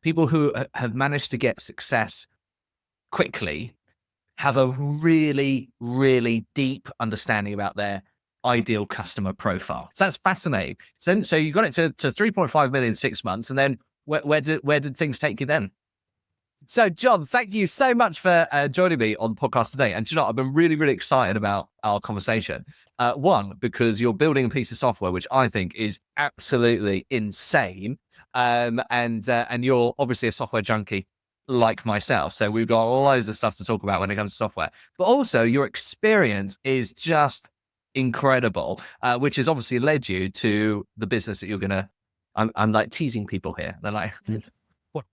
people who have managed to get success quickly have a really, really deep understanding about their ideal customer profile. So that's fascinating. So you got it to 3.5 million in 6 months, and then where did things take you then? So, John, thank you so much for joining me on the podcast today. And you know, I've been really, really excited about our conversation. One, because you're building a piece of software which I think is absolutely insane, and you're obviously a software junkie like myself. So we've got loads of stuff to talk about when it comes to software. But also, your experience is just incredible, which has obviously led you to the business that you're gonna. I'm like teasing people here. They're like,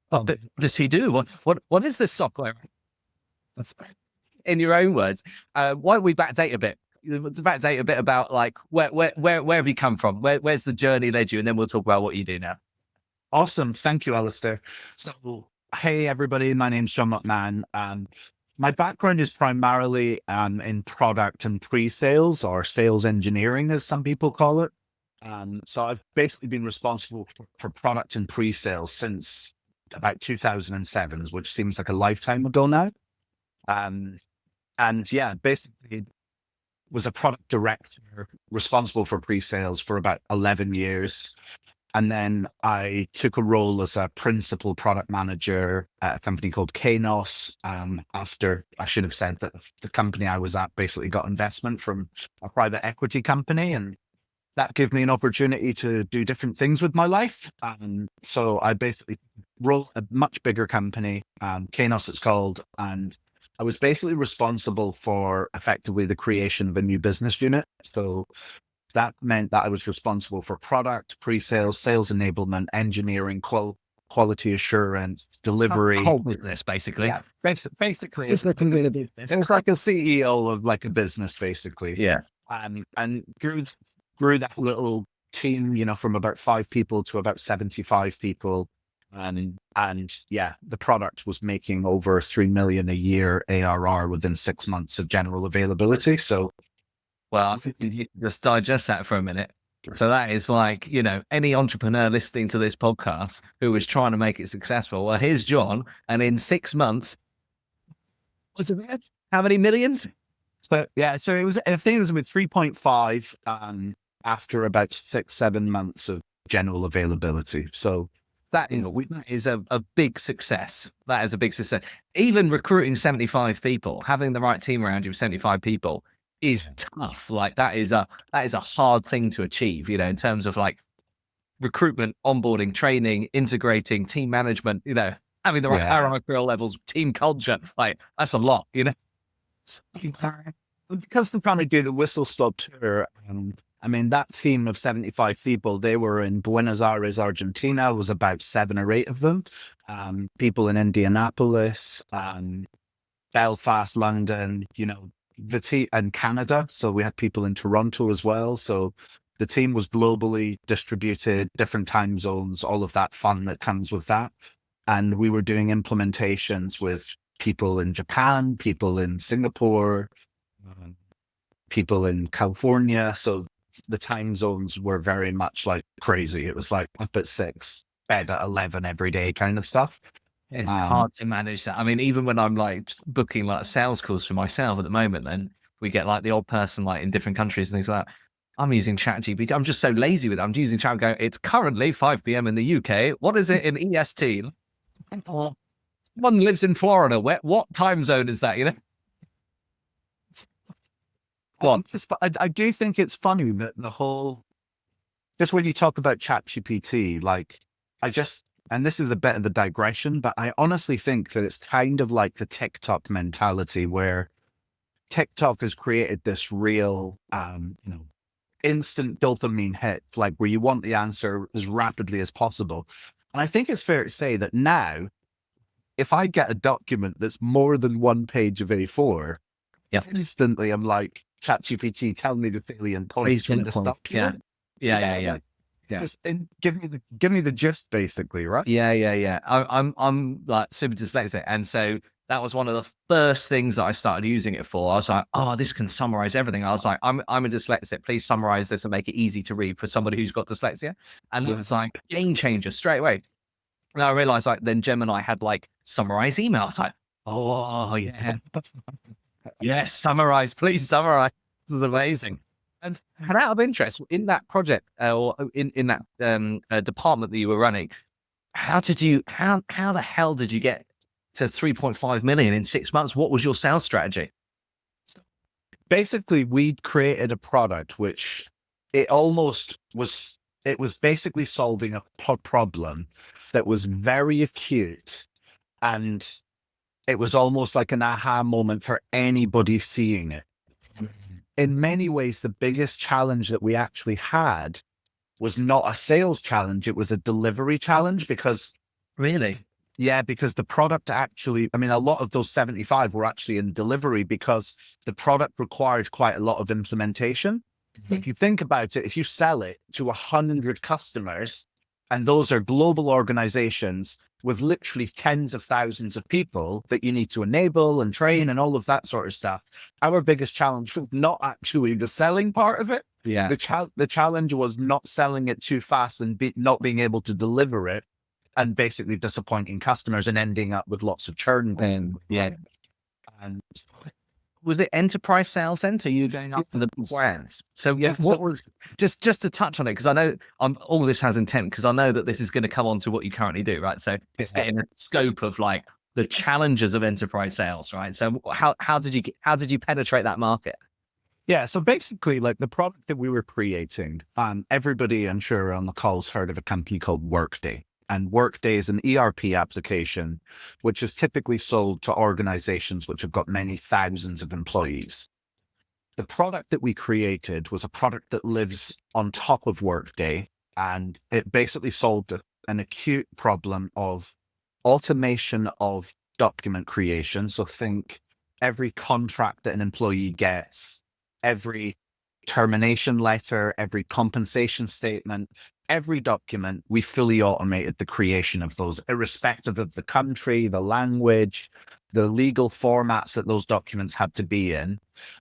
what does he do? What is this software? That's in your own words. Why don't we backdate a bit? Backdate a bit about like where have you come from? Where's the journey led you? And then we'll talk about what you do now. Awesome. Thank you, Alastair. So, hey, everybody. My name's John McMahon. My background is primarily in product and pre-sales, or sales engineering, as some people call it. So I've basically been responsible for product and pre-sales since about 2007, which seems like a lifetime ago now. And yeah, basically was a product director responsible for pre-sales for about 11 years. And then I took a role as a principal product manager at a company called Kinos. After I should have said that the company I was at basically got investment from a private equity company, and that gave me an opportunity to do different things with my life. So I basically rolled a much bigger company, Kinos it's called, and I was basically responsible for effectively the creation of a new business unit. So that meant that I was responsible for product, pre-sales, sales enablement, engineering, quality assurance, delivery. Whole business, basically. Yeah, basically, it's like a CEO of like a business, basically. Yeah. And grew that little team, from about 5 people to about 75 people. And yeah, the product was making over 3 million a year ARR within 6 months of general availability. So, well, I think you just digest that for a minute. So that is like, any entrepreneur listening to this podcast who is trying to make it successful. Well, here's John. And in 6 months, what's it? How many millions? So yeah, so I think it was with 3.5 after about 6-7 months of general availability. So that is a big success. That is a big success. Even recruiting 75 people, having the right team around you with 75 people is tough. Like that is a hard thing to achieve, in terms of like recruitment, onboarding, training, integrating, team management, having the right hierarchical levels, team culture. Like that's a lot, Because they're trying to do the whistle stop tour. I mean, that team of 75 people, they were in Buenos Aires, Argentina. Was about 7 or 8 of them. People in Indianapolis, Belfast, London, the team, and Canada. So we had people in Toronto as well. So the team was globally distributed, different time zones, all of that fun that comes with that. And we were doing implementations with people in Japan, people in Singapore, people in California. So the time zones were very much like crazy. It was like up at 6, bed at 11 every day kind of stuff. It's hard to manage that. I mean, even when I'm like booking like sales calls for myself at the moment, then we get like the odd person like in different countries and things like that. I'm using ChatGPT. I'm just so lazy with it. I'm using Chat going, it's currently 5 p.m. in the UK. What is it in EST? Someone lives in Florida. What time zone is that, I do think it's funny that just when you talk about ChatGPT, like and this is a bit of a digression, but I honestly think that it's kind of like the TikTok mentality, where TikTok has created this real, instant dopamine hit, like where you want the answer as rapidly as possible. And I think it's fair to say that now, if I get a document that's more than 1 page of A4, instantly I'm like, ChatGPT, tell me the salient points from this document. Yeah. Just give me the gist, basically, right? Yeah. I'm like super dyslexic, and so that was one of the first things that I started using it for. I was like, oh, this can summarize everything. I was like, I'm a dyslexic. Please summarize this and make it easy to read for somebody who's got dyslexia. And it was like game changer straight away. And I realized like then Gemini had like summarize emails. Like, oh yeah. Yes, summarize, please summarize. This is amazing. And out of interest, in that project or in that department that you were running, how the hell did you get to 3.5 million in 6 months? What was your sales strategy? Basically, we created a product which it was basically solving a problem that was very acute, and it was almost like an aha moment for anybody seeing it. In many ways, the biggest challenge that we actually had was not a sales challenge, it was a delivery challenge, because Really? yeah, because the product actually, I mean, a lot of those 75 were actually in delivery because the product required quite a lot of implementation. If you think about it, if you sell it to 100 customers, and those are global organizations with literally tens of thousands of people that you need to enable and train and all of that sort of stuff, our biggest challenge was not actually the selling part of it. Yeah. The challenge was not selling it too fast and not being able to deliver it, and basically disappointing customers and ending up with lots of churn. Yeah. And was it enterprise sales then? So you going up to the brands? So yeah, what was just to touch on it, because I know all this has intent, because I know that this is going to come on to what you currently do, right? So it's getting a scope of like the challenges of enterprise sales, right? So how did you penetrate that market? Yeah, so basically, like the product that we were creating, everybody I'm sure on the call's heard of a company called Workday. And Workday is an ERP application, which is typically sold to organizations which have got many thousands of employees. The product that we created was a product that lives on top of Workday, and it basically solved an acute problem of automation of document creation. So think every contract that an employee gets, every termination letter, every compensation statement, every document, we fully automated the creation of those, irrespective of the country, the language, the legal formats that those documents had to be in.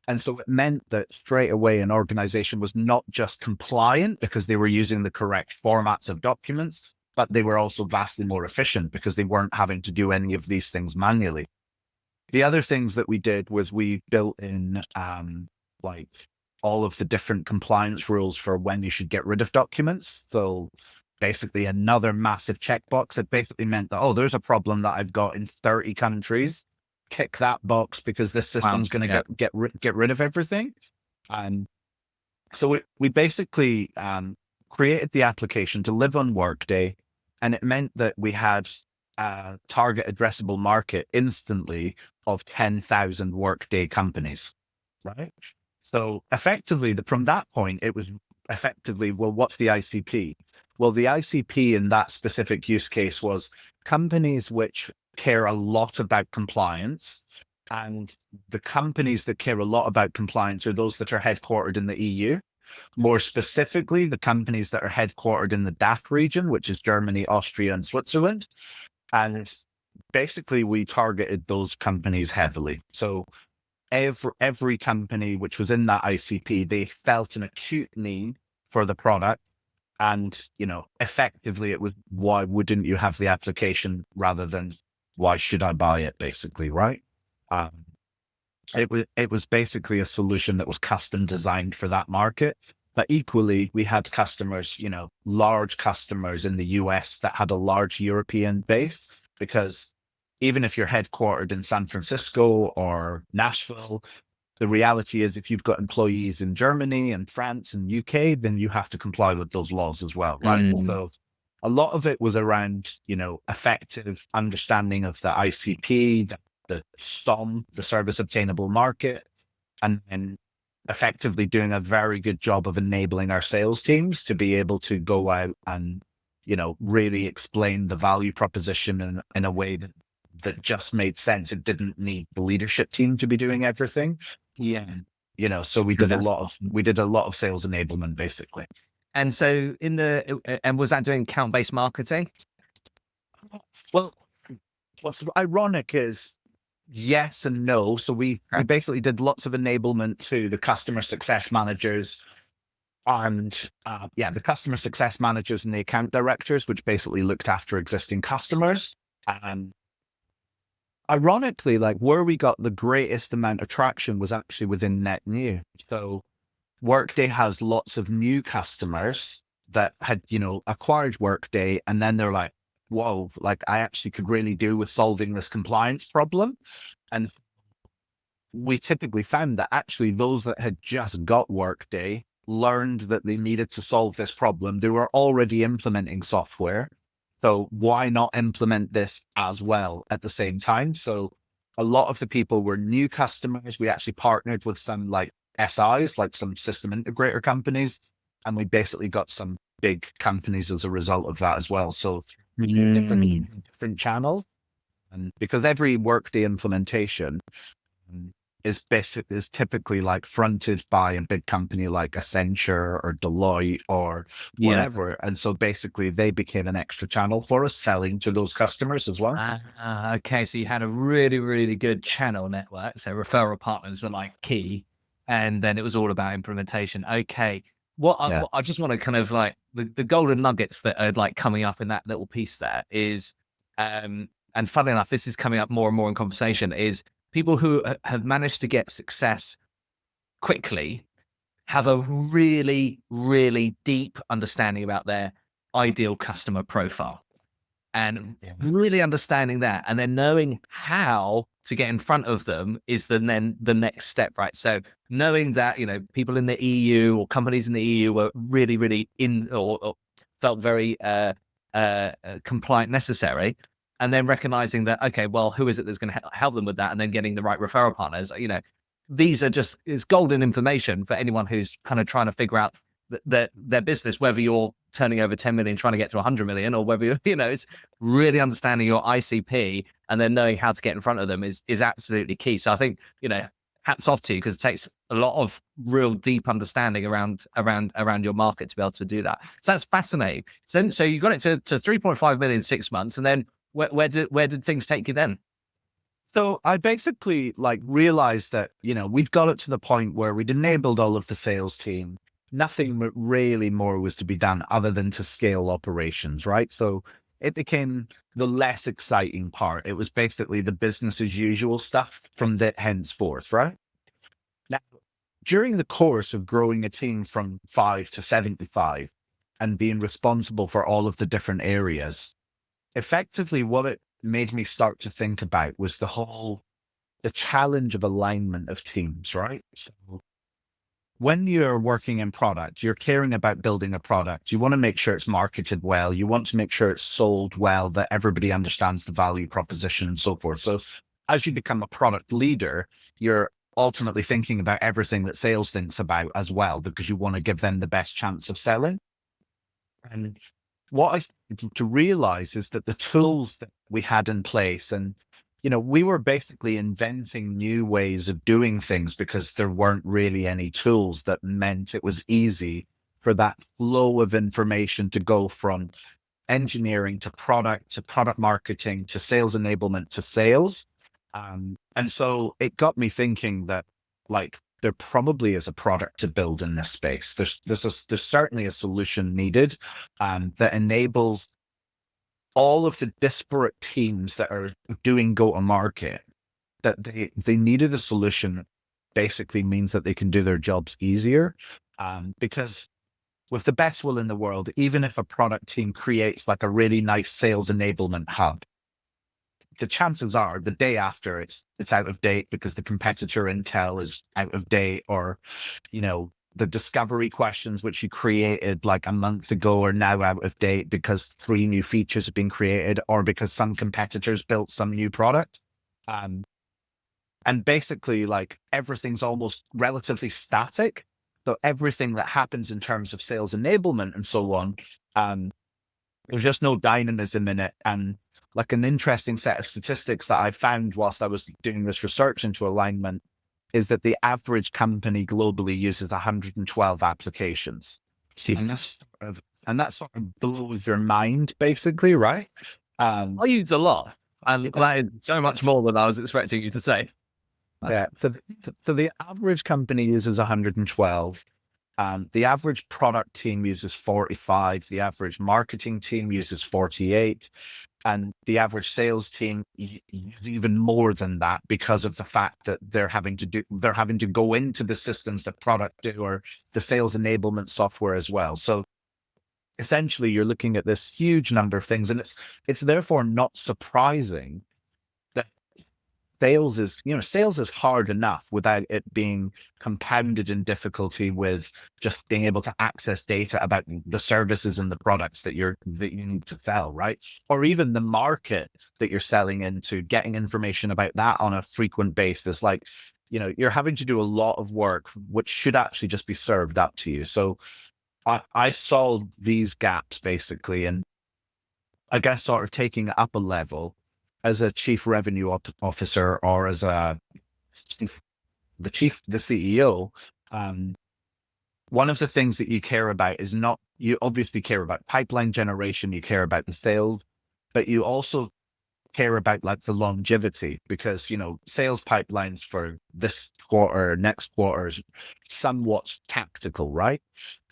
And so it meant that straight away an organization was not just compliant because they were using the correct formats of documents, but they were also vastly more efficient because they weren't having to do any of these things manually. The other things that we did was we built in like all of the different compliance rules for when you should get rid of documents. So basically another massive checkbox. It basically meant that, oh, there's a problem that I've got in 30 countries. Tick that box because this system's going to get rid of everything. And so we basically created the application to live on Workday, and it meant that we had a target addressable market instantly of 10,000 Workday companies, right? So effectively, from that point, it was effectively, well, what's the ICP? Well, the ICP in that specific use case was companies which care a lot about compliance. And the companies that care a lot about compliance are those that are headquartered in the EU. More specifically, the companies that are headquartered in the DACH region, which is Germany, Austria, and Switzerland. And basically, we targeted those companies heavily. So every company which was in that ICP, they felt an acute need for the product. And, effectively it was, why wouldn't you have the application rather than why should I buy it, basically, right? It was basically a solution that was custom designed for that market. But equally, we had customers, large customers in the US that had a large European base, because even if you're headquartered in San Francisco or Nashville, the reality is if you've got employees in Germany and France and UK, then you have to comply with those laws as well, right? So a lot of it was around, effective understanding of the ICP, the SOM, the service obtainable market, and effectively doing a very good job of enabling our sales teams to be able to go out and, really explain the value proposition in a way that just made sense. It didn't need the leadership team to be doing everything. Yeah. So we did a lot of sales enablement, basically. And so and was that doing account-based marketing? Well, what's ironic is yes and no. So we basically did lots of enablement to the customer success managers, And the customer success managers and the account directors, which basically looked after existing customers. And ironically, like where we got the greatest amount of traction was actually within net new. So Workday has lots of new customers that had, acquired Workday, and then they're like, whoa, like I actually could really do with solving this compliance problem. And we typically found that actually those that had just got Workday learned that they needed to solve this problem. They were already implementing software. So why not implement this as well at the same time? So a lot of the people were new customers. We actually partnered with some like SIs, like some system integrator companies, and we basically got some big companies as a result of that as well. So different channels. And because every Workday implementation is typically like fronted by a big company like Accenture or Deloitte or whatever. And so basically they became an extra channel for us selling to those customers as well. Okay. So you had a really, really good channel network. So referral partners were like key. And then it was all about implementation. Okay. I just want to kind of like the golden nuggets that are like coming up in that little piece there is, and funnily enough, this is coming up more and more in conversation, is people who have managed to get success quickly have a really, really deep understanding about their ideal customer profile. And really understanding that, and then knowing how to get in front of them is then the next step, right? So knowing that, people in the EU or companies in the EU were really, really or felt very compliant necessary. And then recognizing that, okay, well, who is it that's going to help them with that? And then getting the right referral partners, these are it's golden information for anyone who's kind of trying to figure out their business, whether you're turning over 10 million, trying to get to 100 million, or whether, it's really understanding your ICP and then knowing how to get in front of them is absolutely key. So I think, hats off to you, because it takes a lot of real deep understanding around your market to be able to do that. So that's fascinating. So you got it to 3.5 million in 6 months. And then where did things take you then? So I basically realized that, we'd got it to the point where we'd enabled all of the sales team. Nothing really more was to be done other than to scale operations, right? So it became the less exciting part. It was basically the business as usual stuff from that henceforth, right? Now, during the course of growing a team from 5 to 75 and being responsible for all of the different areas, effectively what it made me start to think about was the challenge of alignment of teams, right? So when you're working in product, you're caring about building a product. You want to make sure it's marketed well. You want to make sure it's sold well, that everybody understands the value proposition and so forth. So as you become a product leader, you're ultimately thinking about everything that sales thinks about as well, because you want to give them the best chance of selling. And what I started to realize is that the tools that we had in place, and we were basically inventing new ways of doing things because there weren't really any tools that meant it was easy for that flow of information to go from engineering to product marketing to sales enablement to sales. And so it got me thinking that there probably is a product to build in this space. There's certainly a solution needed that enables all of the disparate teams that are doing go-to-market, that they needed a solution, basically means that they can do their jobs easier. Because with the best will in the world, even if a product team creates a really nice sales enablement hub, the chances are the day after it's out of date because the competitor intel is out of date, or, the discovery questions which you created a month ago are now out of date because 3 new features have been created, or because some competitors built some new product. And basically everything's almost relatively static. So everything that happens in terms of sales enablement and so on, there's just no dynamism in it. And an interesting set of statistics that I found whilst I was doing this research into alignment is that the average company globally uses 112 applications. And that sort of blows your mind, basically, right? I use a lot. And that is so much more than I was expecting you to say. Yeah. So the average company uses 112. The average product team uses 45, the average marketing team uses 48, and the average sales team uses even more than that because of the fact that they're having to go into the systems that product do, or the sales enablement software as well. So essentially you're looking at this huge number of things, and it's therefore not surprising that sales is hard enough without it being compounded in difficulty with just being able to access data about the services and the products that you need to sell, right? Or even the market that you're selling into, getting information about that on a frequent basis. Like, you're having to do a lot of work, which should actually just be served up to you. So I solved these gaps basically, and I guess sort of taking it up a level as a chief revenue officer, or as the CEO. One of the things that you care about is you obviously care about pipeline generation, you care about the sales, but you also care about like the longevity, because sales pipelines for this quarter, next quarter is somewhat tactical, right?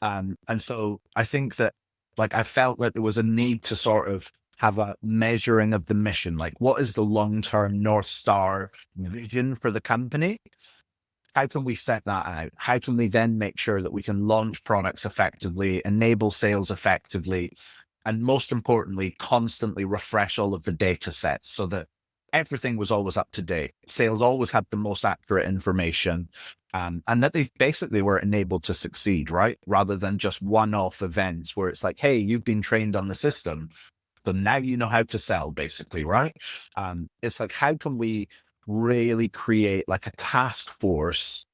And so I think that I felt that there was a need to sort of have a measuring of the mission. Like, what is the long-term North Star vision for the company? How can we set that out? How can we then make sure that we can launch products effectively, enable sales effectively, and most importantly, constantly refresh all of the data sets so that everything was always up to date. Sales always had the most accurate information, and that they basically were enabled to succeed, right? Rather than just one-off events where it's like, hey, you've been trained on the system, so now you know how to sell, basically, right? It's like, how can we really create like a task force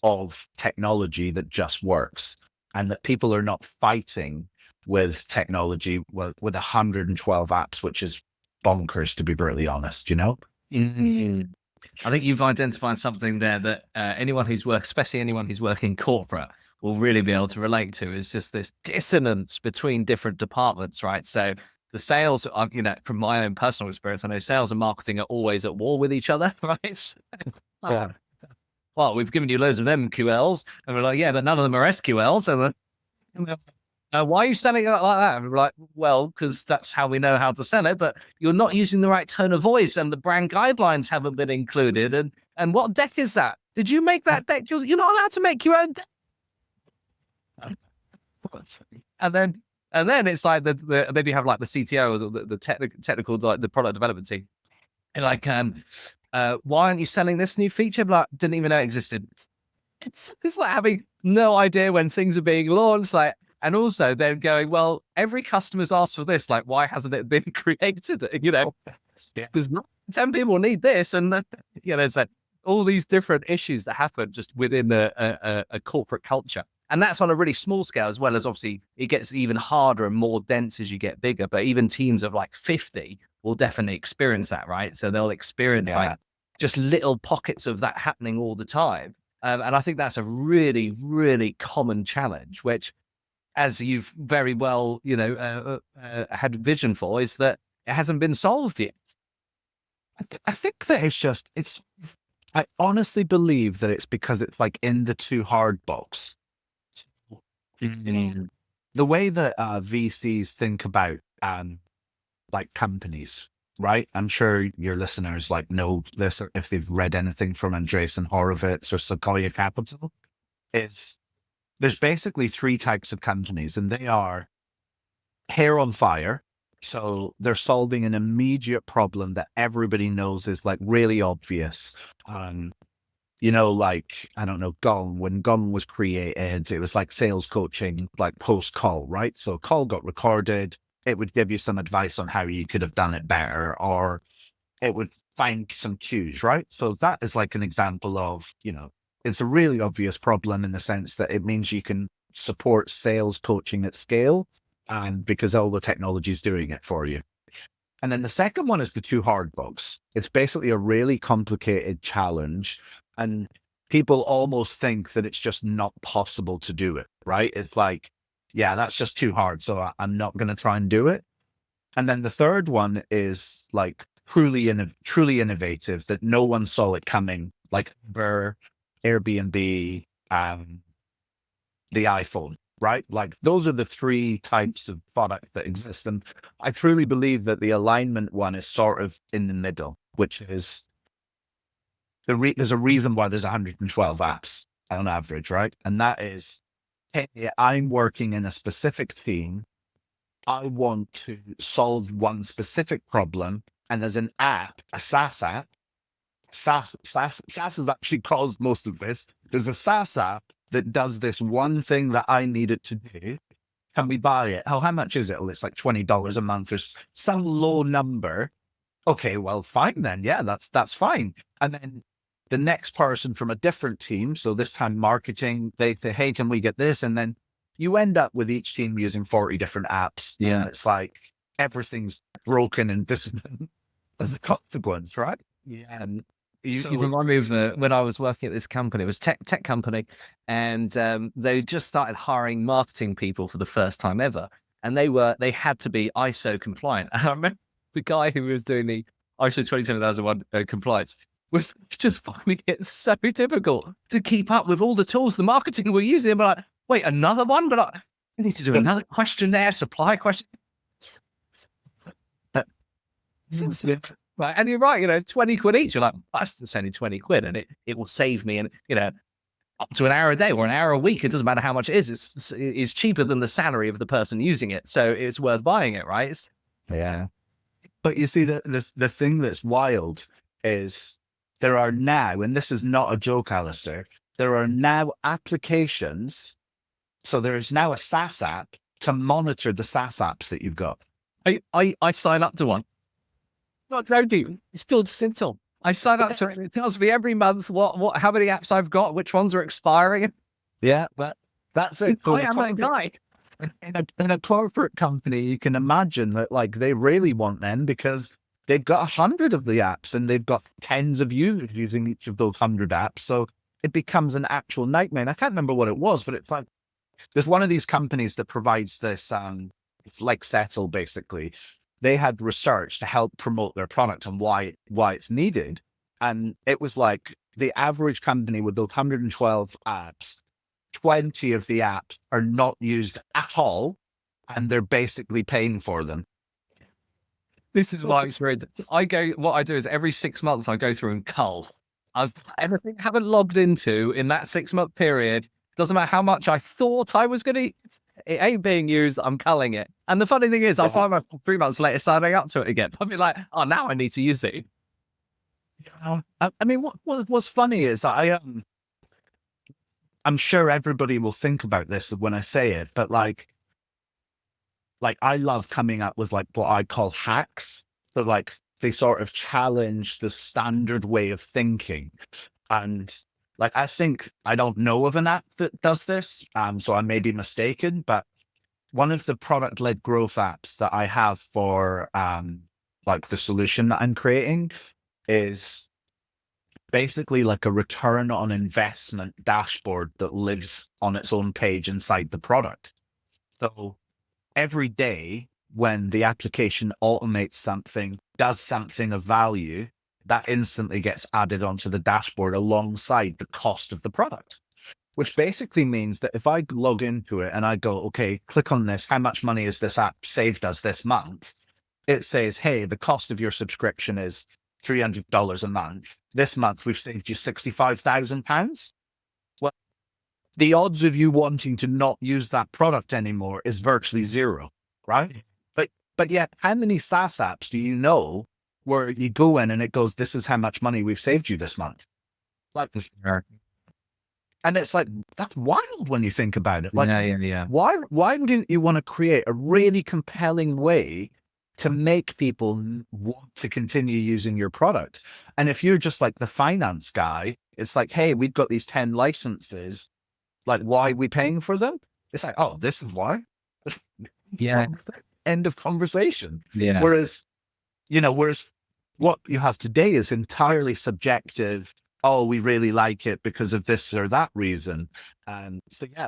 of technology that just works, and that people are not fighting with technology with 112 apps, which is bonkers, to be brutally honest, Mm-hmm. I think you've identified something there that especially anyone who's working corporate, will really be able to relate to, is just this dissonance between different departments, right? So the sales, from my own personal experience, I know sales and marketing are always at war with each other, right? Yeah. Well, we've given you loads of MQLs, and we're like, yeah, but none of them are SQLs. And why are you selling it like that? And we're like, well, because that's how we know how to sell it, but you're not using the right tone of voice, and the brand guidelines haven't been included. And what deck is that? Did you make that deck? You're not allowed to make your own deck. And then it's like then you have like the CTO, or the technical, like the product development team. And like, why aren't you selling this new feature? Like, didn't even know it existed. It's like having no idea when things are being launched. Like, and also then going, well, every customer's asked for this. Like, why hasn't it been created? Because 10 people need this, and so all these different issues that happen just within a corporate culture. And that's on a really small scale, as well as obviously it gets even harder and more dense as you get bigger. But even teams of like 50 will definitely experience that, right? So they'll experience like just little pockets of that happening all the time. And I think that's a really, really common challenge, which, as you've very well, had vision for, is that it hasn't been solved yet. I think that I honestly believe that it's because it's like in the too hard box. Mm-hmm. The way that VCs think about like companies, right? I'm sure your listeners know this, or if they've read anything from Andreessen Horowitz or Sequoia Capital, is there's basically three types of companies, and they are hair on fire. So they're solving an immediate problem that everybody knows is like really obvious. Like, I don't know, when Gong was created, it was like sales coaching, like post call, right? So a call got recorded. It would give you some advice on how you could have done it better, or it would find some cues, right? So that is like an example of, it's a really obvious problem in the sense that it means you can support sales coaching at scale, and because all the technology is doing it for you. And then the second one is the too hard box. It's basically a really complicated challenge, and people almost think that it's just not possible to do it, right? It's like, yeah, that's just too hard, so I'm not going to try and do it. And then the third one is like truly innovative, that no one saw it coming, like Airbnb, the iPhone, right? Like those are the three types of product that exist. And I truly believe that the alignment one is sort of in the middle, which is there's a reason why there's 112 apps on average, right? And that is, hey, I'm working in a specific team. I want to solve one specific problem. And there's an app, a SaaS app. SaaS has actually caused most of this. There's a SaaS app that does this one thing that I need it to do. Can we buy it? Oh, how much is it? Well, it's like $20 a month or some low number. Okay, well, fine then. Yeah, that's fine. And then the next person from a different team, so this time marketing, they say, hey, can we get this? And then you end up with each team using 40 different apps. Yeah. And it's like everything's broken and dissonant as a consequence, right? Yeah. And you remind me of when I was working at this company. It was tech company, and they just started hiring marketing people for the first time ever, and they had to be ISO compliant. And I remember the guy who was doing the ISO 27001 compliance was just finding it so difficult to keep up with all the tools the marketing were using. But like, wait, another one? But I need to do another questionnaire, supply question. Right. And you're right, 20 quid each. You're like, that's just only 20 quid and it will save me. And, up to an hour a day or an hour a week. It doesn't matter how much it is. It's cheaper than the salary of the person using it. So it's worth buying it, right? Yeah. But you see, the thing that's wild is there are now, and this is not a joke, Alastair, there are now applications. So there is now a SaaS app to monitor the SaaS apps that you've got. I sign up to one. Not joking. It's built simple. I sign up to it. It tells me every month how many apps I've got, which ones are expiring. Yeah, that's it. I am that guy. In a corporate company, you can imagine that like they really want them because they've got 100 of the apps and they've got tens of users using each of those 100 apps. So it becomes an actual nightmare. And I can't remember what it was, but it's like there's one of these companies that provides this, like Settle, basically. They had research to help promote their product and why it's needed. And it was like the average company with those 112 apps, 20 of the apps are not used at all, and they're basically paying for them. This is my experience. What I do is every 6 months I go through and cull. Everything I haven't logged into in that 6-month period. Doesn't matter how much I thought I was going to use. It ain't being used. I'm culling it. And the funny thing is, I find myself 3 months later signing up to it again. I'll be like, oh, now I need to use it. I mean, what's funny is I'm sure everybody will think about this when I say it, but like I love coming up with like what I call hacks. So like they sort of challenge the standard way of thinking. And like, I think I don't know of an app that does this. So I may be mistaken, but one of the product-led growth apps that I have for like the solution that I'm creating is basically like a return on investment dashboard that lives on its own page inside the product. So every day when the application automates something, does something of value, that instantly gets added onto the dashboard alongside the cost of the product, which basically means that if I log into it and I go, okay, click on this, how much money has this app saved us this month? It says, hey, the cost of your subscription is $300 a month. This month, we've saved you £65,000. Well, the odds of you wanting to not use that product anymore is virtually zero, right? But yet, how many SaaS apps do you know where you go in and it goes, this is how much money we've saved you this month? Like, and it's like, that's wild when you think about it. Like, yeah. Why wouldn't you want to create a really compelling way to make people want to continue using your product? And if you're just like the finance guy, it's like, hey, we've got these 10 licenses. Like, why are we paying for them? It's like, oh, this is why. Yeah. End of conversation. Yeah. Whereas what you have today is entirely subjective. Oh, we really like it because of this or that reason. And so, yeah,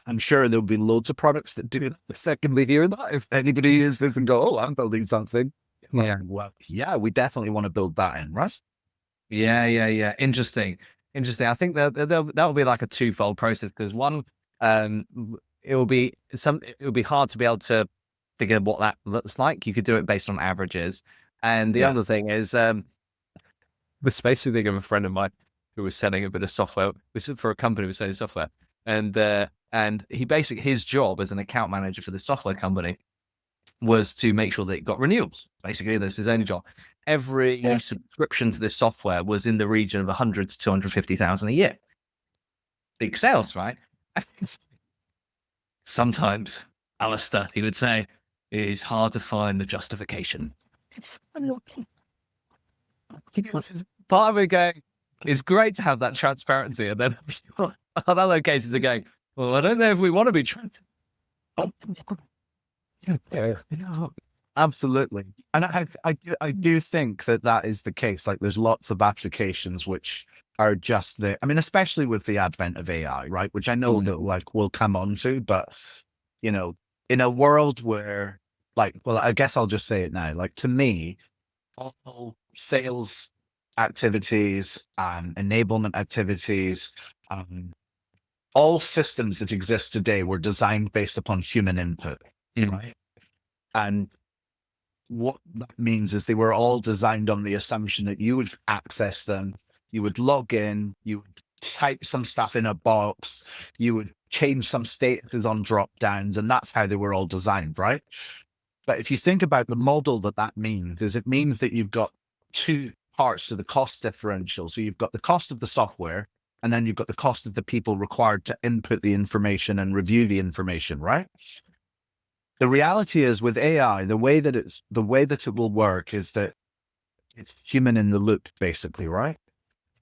I'm sure there'll be loads of products that do that. Secondly, hear that if anybody hears this and go, oh, I'm building something. Yeah. Well, yeah, we definitely want to build that in, right? Yeah. Interesting. Interesting. I think that will be like a twofold process, because one, um, it will be hard to be able to figure what that looks like. You could do it based on averages, and the other thing is this basically thing of a friend of mine who was selling a bit of software. This was for a company who was selling software, and he basically, his job as an account manager for the software company was to make sure that it got renewals. Basically, that's his only job. Every subscription to this software was in the region of 100 to 250,000 a year. Big sales, right? Sometimes, Alastair, he would say, it is hard to find the justification. Part of it going, it's great to have that transparency, and then other cases are going, well, I don't know if we want to be transparent. Absolutely. And I do think that is the case. Like, there's lots of applications which are just I mean, especially with the advent of AI, right? Which I know that like we'll come on to, but in a world where, like, well, I guess I'll just say it now. Like, to me, all sales activities and enablement activities, all systems that exist today were designed based upon human input, right? And what that means is they were all designed on the assumption that you would access them, you would log in, you would type some stuff in a box, you would change some statuses on drop downs, and that's how they were all designed, right? But if you think about the model that means, is it means that you've got two parts to the cost differential. So you've got the cost of the software, and then you've got the cost of the people required to input the information and review the information, right? The reality is, with AI, the way that it will work is that it's human in the loop, basically, right?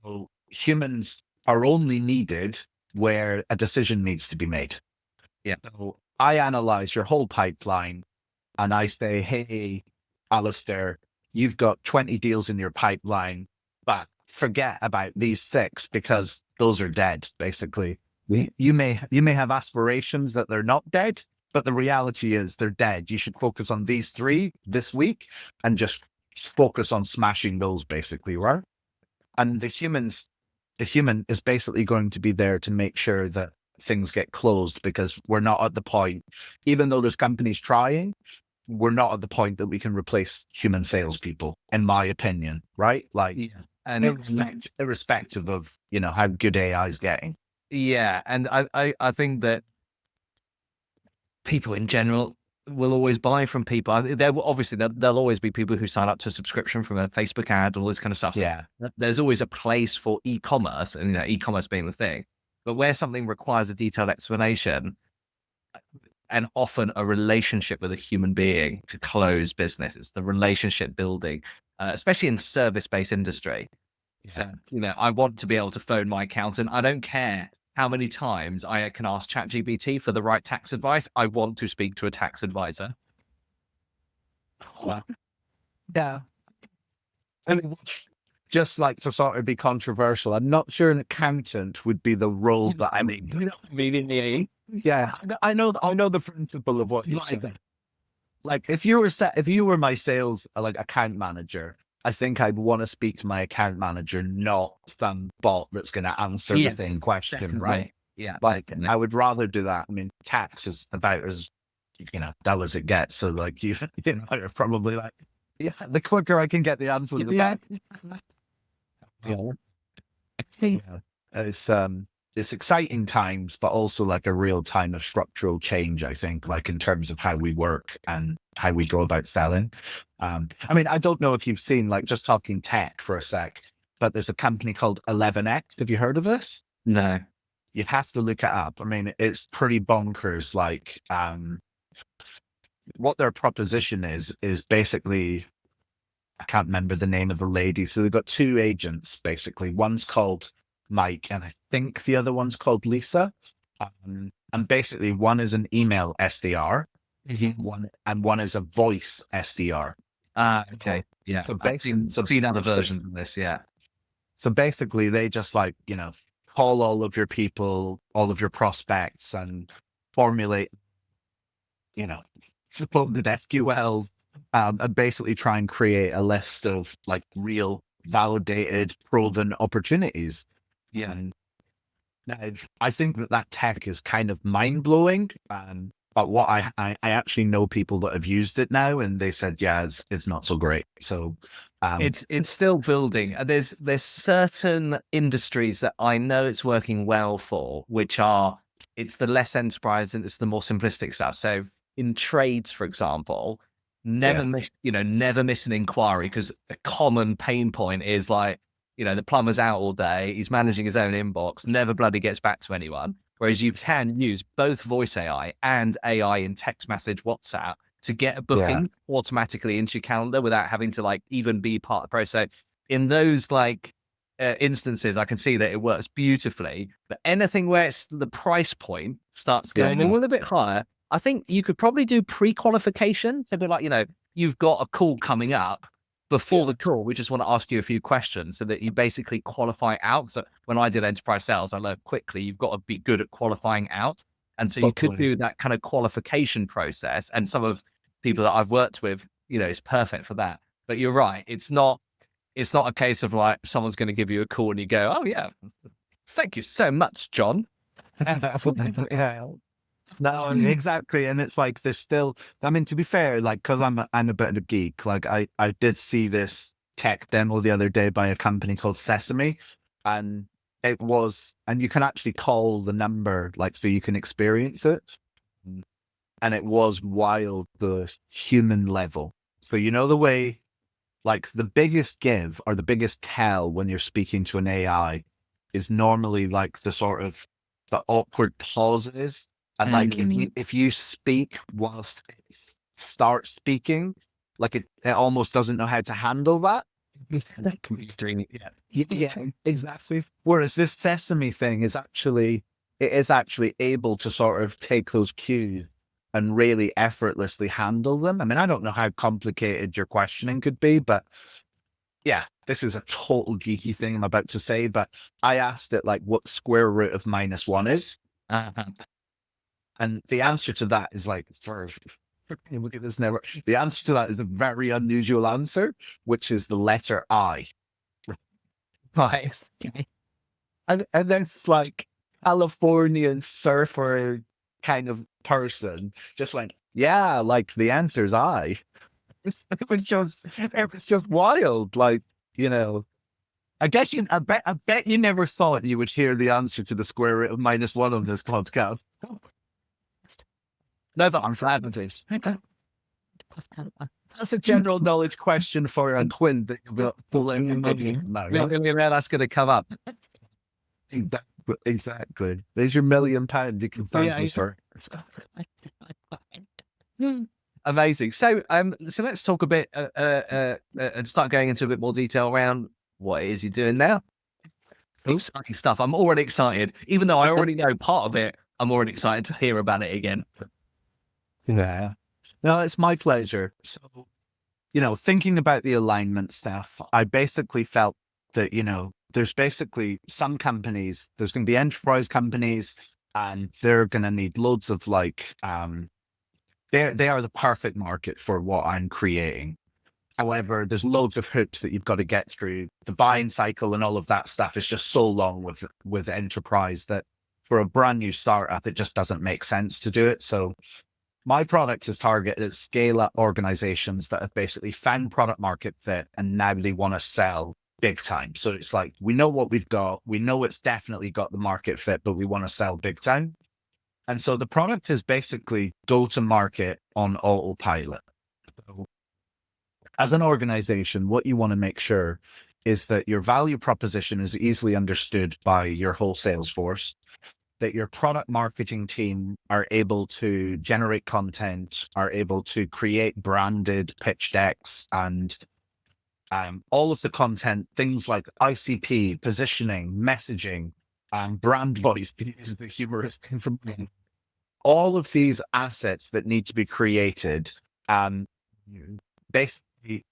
So humans are only needed where a decision needs to be made. Yeah. So I analyze your whole pipeline, and I say, hey, Alastair, you've got 20 deals in your pipeline, but forget about these 6 because those are dead, basically. You may have aspirations that they're not dead, but the reality is they're dead. You should focus on these 3 this week and just focus on smashing those, basically, right? And the human is basically going to be there to make sure that things get closed, because we're not at the point, even though there's companies trying, we're not at the point that we can replace human salespeople, in my opinion, right? Like, and irrespective of, how good AI is getting. Yeah. And I think that people in general will always buy from people. There'll always be people who sign up to a subscription from a Facebook ad, all this kind of stuff. So Yeah. There's always a place for e-commerce, and e-commerce being the thing. But where something requires a detailed explanation and often a relationship with a human being to close business, it's the relationship building, especially in service-based industry. Yeah. So, I want to be able to phone my accountant. I don't care how many times I can ask ChatGPT for the right tax advice. I want to speak to a tax advisor. Wow. Yeah. And just like to sort of be controversial, I'm not sure an accountant would be the role that I mean. Yeah, I know the principle of what you said. Like, if you were my sales account manager, I think I'd want to speak to my account manager, not some bot that's going to answer the same question, definitely. Right? Yeah, I would rather do that. I mean, tax is about as dull as it gets. So you're probably like, yeah, the quicker I can get the answer, the better. It's exciting times, but also like a real time of structural change, I think, like in terms of how we work and how we go about selling. I mean, I don't know if you've seen, like, just talking tech for a sec, but there's a company called 11X. Have you heard of this? No. You have to look it up. I mean, it's pretty bonkers. Like, what their proposition is basically, I can't remember the name of the lady. So they've got 2 agents, basically. One's called Mike, and I think the other one's called Lisa. And basically, one is an email SDR, one is a voice SDR. Okay. Yeah. So I've seen other versions of this. Yeah. So basically, they just call all of your people, all of your prospects, and formulate, supported SQLs, and basically try and create a list of real, validated, proven opportunities. Yeah. Now, I think that tech is kind of mind blowing. But what I actually know people that have used it now, and they said, yeah, it's not so great. So It's still building. And there's certain industries that I know it's working well for, which are it's the less enterprise and it's the more simplistic stuff. So in trades, for example, never miss an inquiry, because a common pain point is like, the plumber's out all day, he's managing his own inbox, never bloody gets back to anyone. Whereas you can use both voice AI and AI in text message, WhatsApp, to get a booking automatically into your calendar without having to like even be part of the process. So in those like instances, I can see that it works beautifully. But anything where it's the price point starts going a little bit higher, I think you could probably do pre-qualification. So be like, you've got a call coming up. Before the call, we just want to ask you a few questions so that you basically qualify out. So when I did enterprise sales, I learned quickly you've got to be good at qualifying out. And so you could do that kind of qualification process. And some of people that I've worked with, is perfect for that. But you're right. It's not a case of like someone's going to give you a call and you go, oh yeah, thank you so much, John. Yeah. No, exactly. And it's like there's still, I mean, to be fair, like, because I'm a bit of a geek, like I did see this tech demo the other day by a company called Sesame, and and you can actually call the number, like, so you can experience it. And it was wild, the human level. So, the way, like, the biggest give or the biggest tell when you're speaking to an AI is normally like the awkward pauses. And like if you speak whilst it starts speaking, like it almost doesn't know how to handle that. Yeah, exactly. Whereas this Sesame thing is actually able to sort of take those cues and really effortlessly handle them. I mean, I don't know how complicated your questioning could be, but yeah, this is a total geeky thing I'm about to say, but I asked it like what square root of -1 is. And the answer to that is like, the answer to that is a very unusual answer, which is the letter I. Right. And then it's like Californian surfer kind of person just went, yeah, like the answer is I. It was just wild. Like, I bet you never thought you would hear the answer to the square root of -1 on this podcast. No, but I'm glad with this. That's a general knowledge question for a Quinn that you'll be pulling in. That's going to come up. Exactly. There's your £1,000,000 you can thank me for. Amazing. So let's talk a bit and start going into a bit more detail around what it is you're doing now. Exciting stuff. I'm already excited, even though I already know part of it. I'm already excited to hear about it again. Yeah. No, it's my pleasure. So, thinking about the alignment stuff, I basically felt that, there's basically some companies, there's going to be enterprise companies, and they're going to need loads of like, they are the perfect market for what I'm creating. However, there's loads of hoops that you've got to get through. The buying cycle and all of that stuff is just so long with enterprise that for a brand new startup, it just doesn't make sense to do it. So my product is targeted at scale-up organizations that have basically found product market fit and now they want to sell big time. So it's like, we know what we've got. We know it's definitely got the market fit, but we want to sell big time. And so the product is basically go to market on autopilot. So as an organization, what you want to make sure is that your value proposition is easily understood by your whole sales force, that your product marketing team are able to generate content, are able to create branded pitch decks and all of the content, things like ICP, positioning, messaging, brand voice, to use the humorous thing from me. All of these assets that need to be created, basically,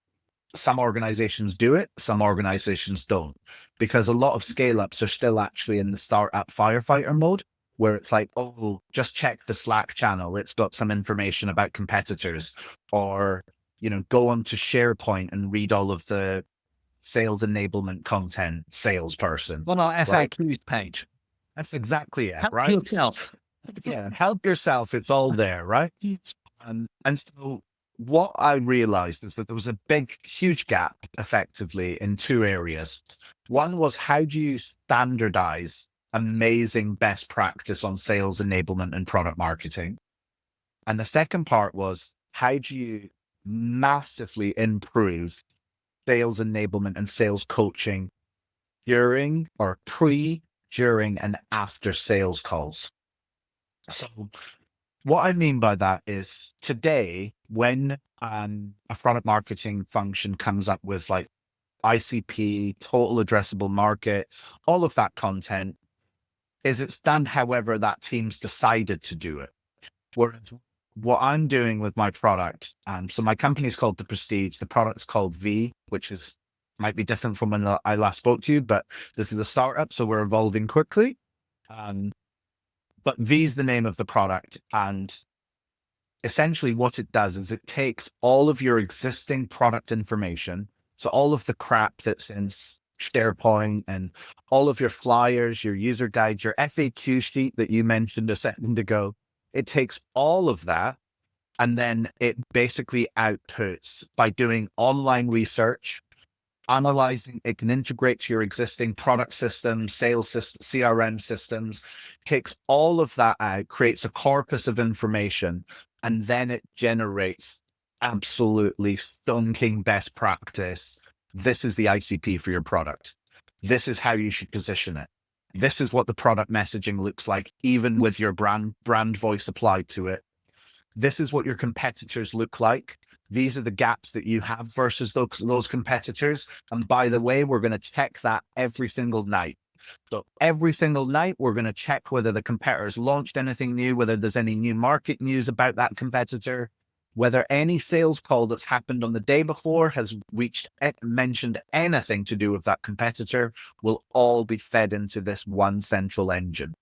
some organizations do it, some organizations don't, because a lot of scale-ups are still actually in the startup firefighter mode, where it's like, oh, just check the Slack channel. It's got some information about competitors, or, go onto SharePoint and read all of the sales enablement content salesperson. On our Right. FAQs page. That's exactly it, Help right? yourself. Yeah, help yourself. It's all there, right? And so what I realized is that there was a huge gap effectively in two areas. One was, how do you standardize amazing best practice on sales enablement and product marketing? And the second part was, how do you massively improve sales enablement and sales coaching during or pre, during, and after sales calls? So what I mean by that is, today, when a product marketing function comes up with like ICP, total addressable market, all of that content, it's done however that team's decided to do it. Whereas what I'm doing with my product, so my company is called The Prestige, the product's called V, which might be different from when I last spoke to you, but this is a startup, so we're evolving quickly. But V is the name of the product, and essentially what it does is it takes all of your existing product information, so all of the crap that's in SharePoint and all of your flyers, your user guides, your FAQ sheet that you mentioned a second ago, it takes all of that, and then it basically outputs by doing online research, analyzing. It can integrate to your existing product systems, sales systems, CRM systems, takes all of that out, creates a corpus of information, and then it generates absolutely stunking best practice. This is the ICP for your product. This is how you should position it. This is what the product messaging looks like, even with your brand voice applied to it. This is what your competitors look like. These are the gaps that you have versus those competitors. And by the way, we're going to check that every single night. So every single night, we're going to check whether the competitors launched anything new, whether there's any new market news about that competitor, whether any sales call that's happened on the day before has mentioned anything to do with that competitor, will all be fed into this one central engine.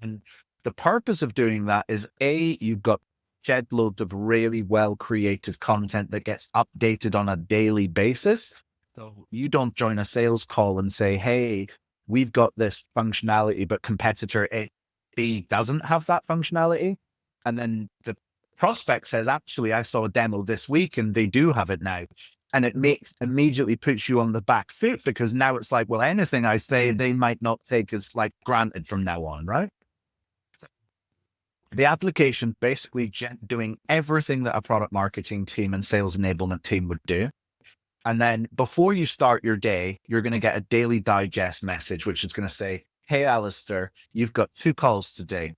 And the purpose of doing that is, you've got shed loads of really well created content that gets updated on a daily basis. So you don't join a sales call and say, hey, we've got this functionality, but competitor A, B doesn't have that functionality. And then the prospect says, actually, I saw a demo this week and they do have it now. And it immediately puts you on the back foot, because now it's like, well, anything I say, they might not take as like granted from now on, right? The application basically doing everything that a product marketing team and sales enablement team would do. And then before you start your day, you're going to get a daily digest message, which is going to say, hey, Alastair, you've got 2 calls today.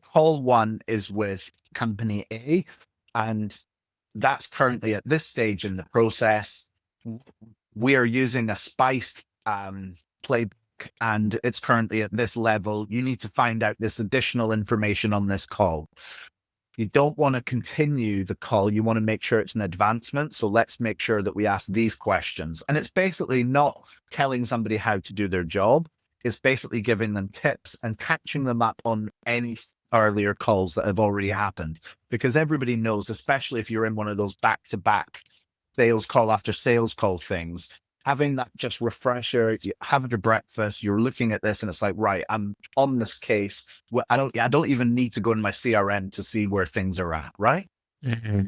Call 1 is with company A, and that's currently at this stage in the process. We are using a spiced playbook, and it's currently at this level. You need to find out this additional information on this call. You don't want to continue the call. You want to make sure it's an advancement. So let's make sure that we ask these questions. And it's basically not telling somebody how to do their job. It's basically giving them tips and catching them up on any earlier calls that have already happened. Because everybody knows, especially if you're in one of those back-to-back sales call after sales call things, having that just refresher, you have your breakfast, you're looking at this and it's like, right, I'm on this case. I don't even need to go in my CRM to see where things are at, right? Mm-hmm.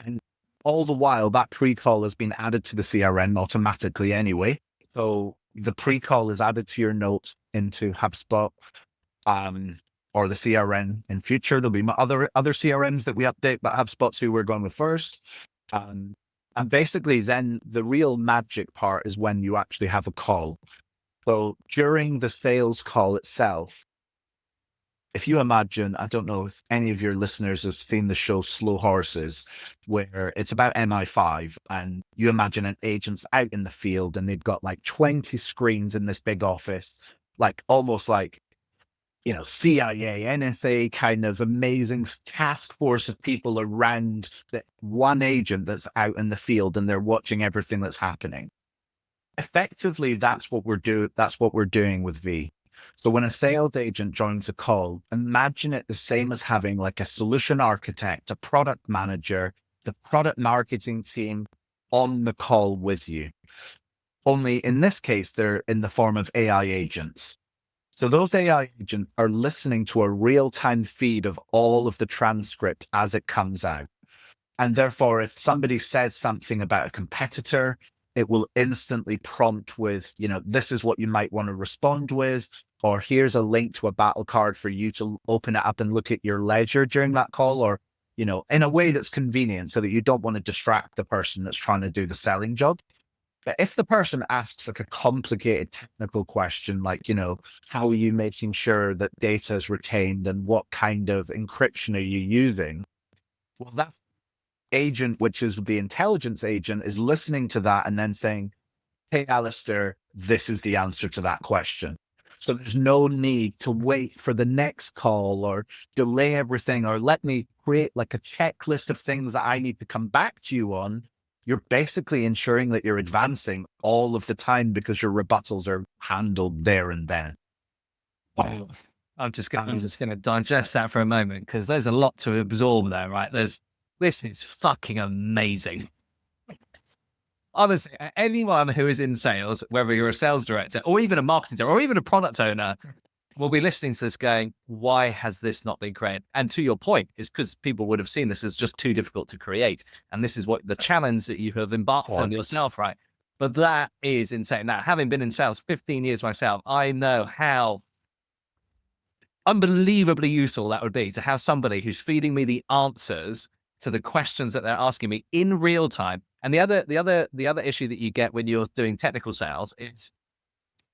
And all the while, that pre-call has been added to the CRM automatically anyway. So the pre-call is added to your notes into HubSpot, or the CRM in future. There'll be other CRMs that we update, but HubSpot's who we're going with first. And basically then the real magic part is when you actually have a call. So during the sales call itself, if you imagine, I don't know if any of your listeners have seen the show Slow Horses, where it's about MI5, and you imagine an agent's out in the field and they've got like 20 screens in this big office, like almost like, CIA, NSA kind of amazing task force of people around that one agent that's out in the field, and they're watching everything that's happening. Effectively, that's what we're doing with V. So when a sales agent joins a call, imagine it the same as having like a solution architect, a product manager, the product marketing team on the call with you. Only in this case, they're in the form of AI agents. So those AI agents are listening to a real-time feed of all of the transcript as it comes out. And therefore, if somebody says something about a competitor, it will instantly prompt with, this is what you might want to respond with, or here's a link to a battle card for you to open it up and look at your ledger during that call, or, in a way that's convenient so that you don't want to distract the person that's trying to do the selling job. But if the person asks like a complicated technical question, like, how are you making sure that data is retained and what kind of encryption are you using? Well, that agent, which is the intelligence agent, is listening to that and then saying, hey, Alastair, this is the answer to that question. So there's no need to wait for the next call or delay everything, or let me create like a checklist of things that I need to come back to you on. You're basically ensuring that you're advancing all of the time because your rebuttals are handled there and then. Wow. I'm just going to digest that for a moment, because there's a lot to absorb there, right? This is fucking amazing. Honestly, anyone who is in sales, whether you're a sales director or even a marketing director or even a product owner, will be listening to this going, why has this not been created? And to your point, is because people would have seen this as just too difficult to create. And this is what the challenge that you have embarked on yourself, right? But that is insane. Now, having been in sales 15 years myself, I know how unbelievably useful that would be to have somebody who's feeding me the answers to the questions that they're asking me in real time. And the other issue that you get when you're doing technical sales is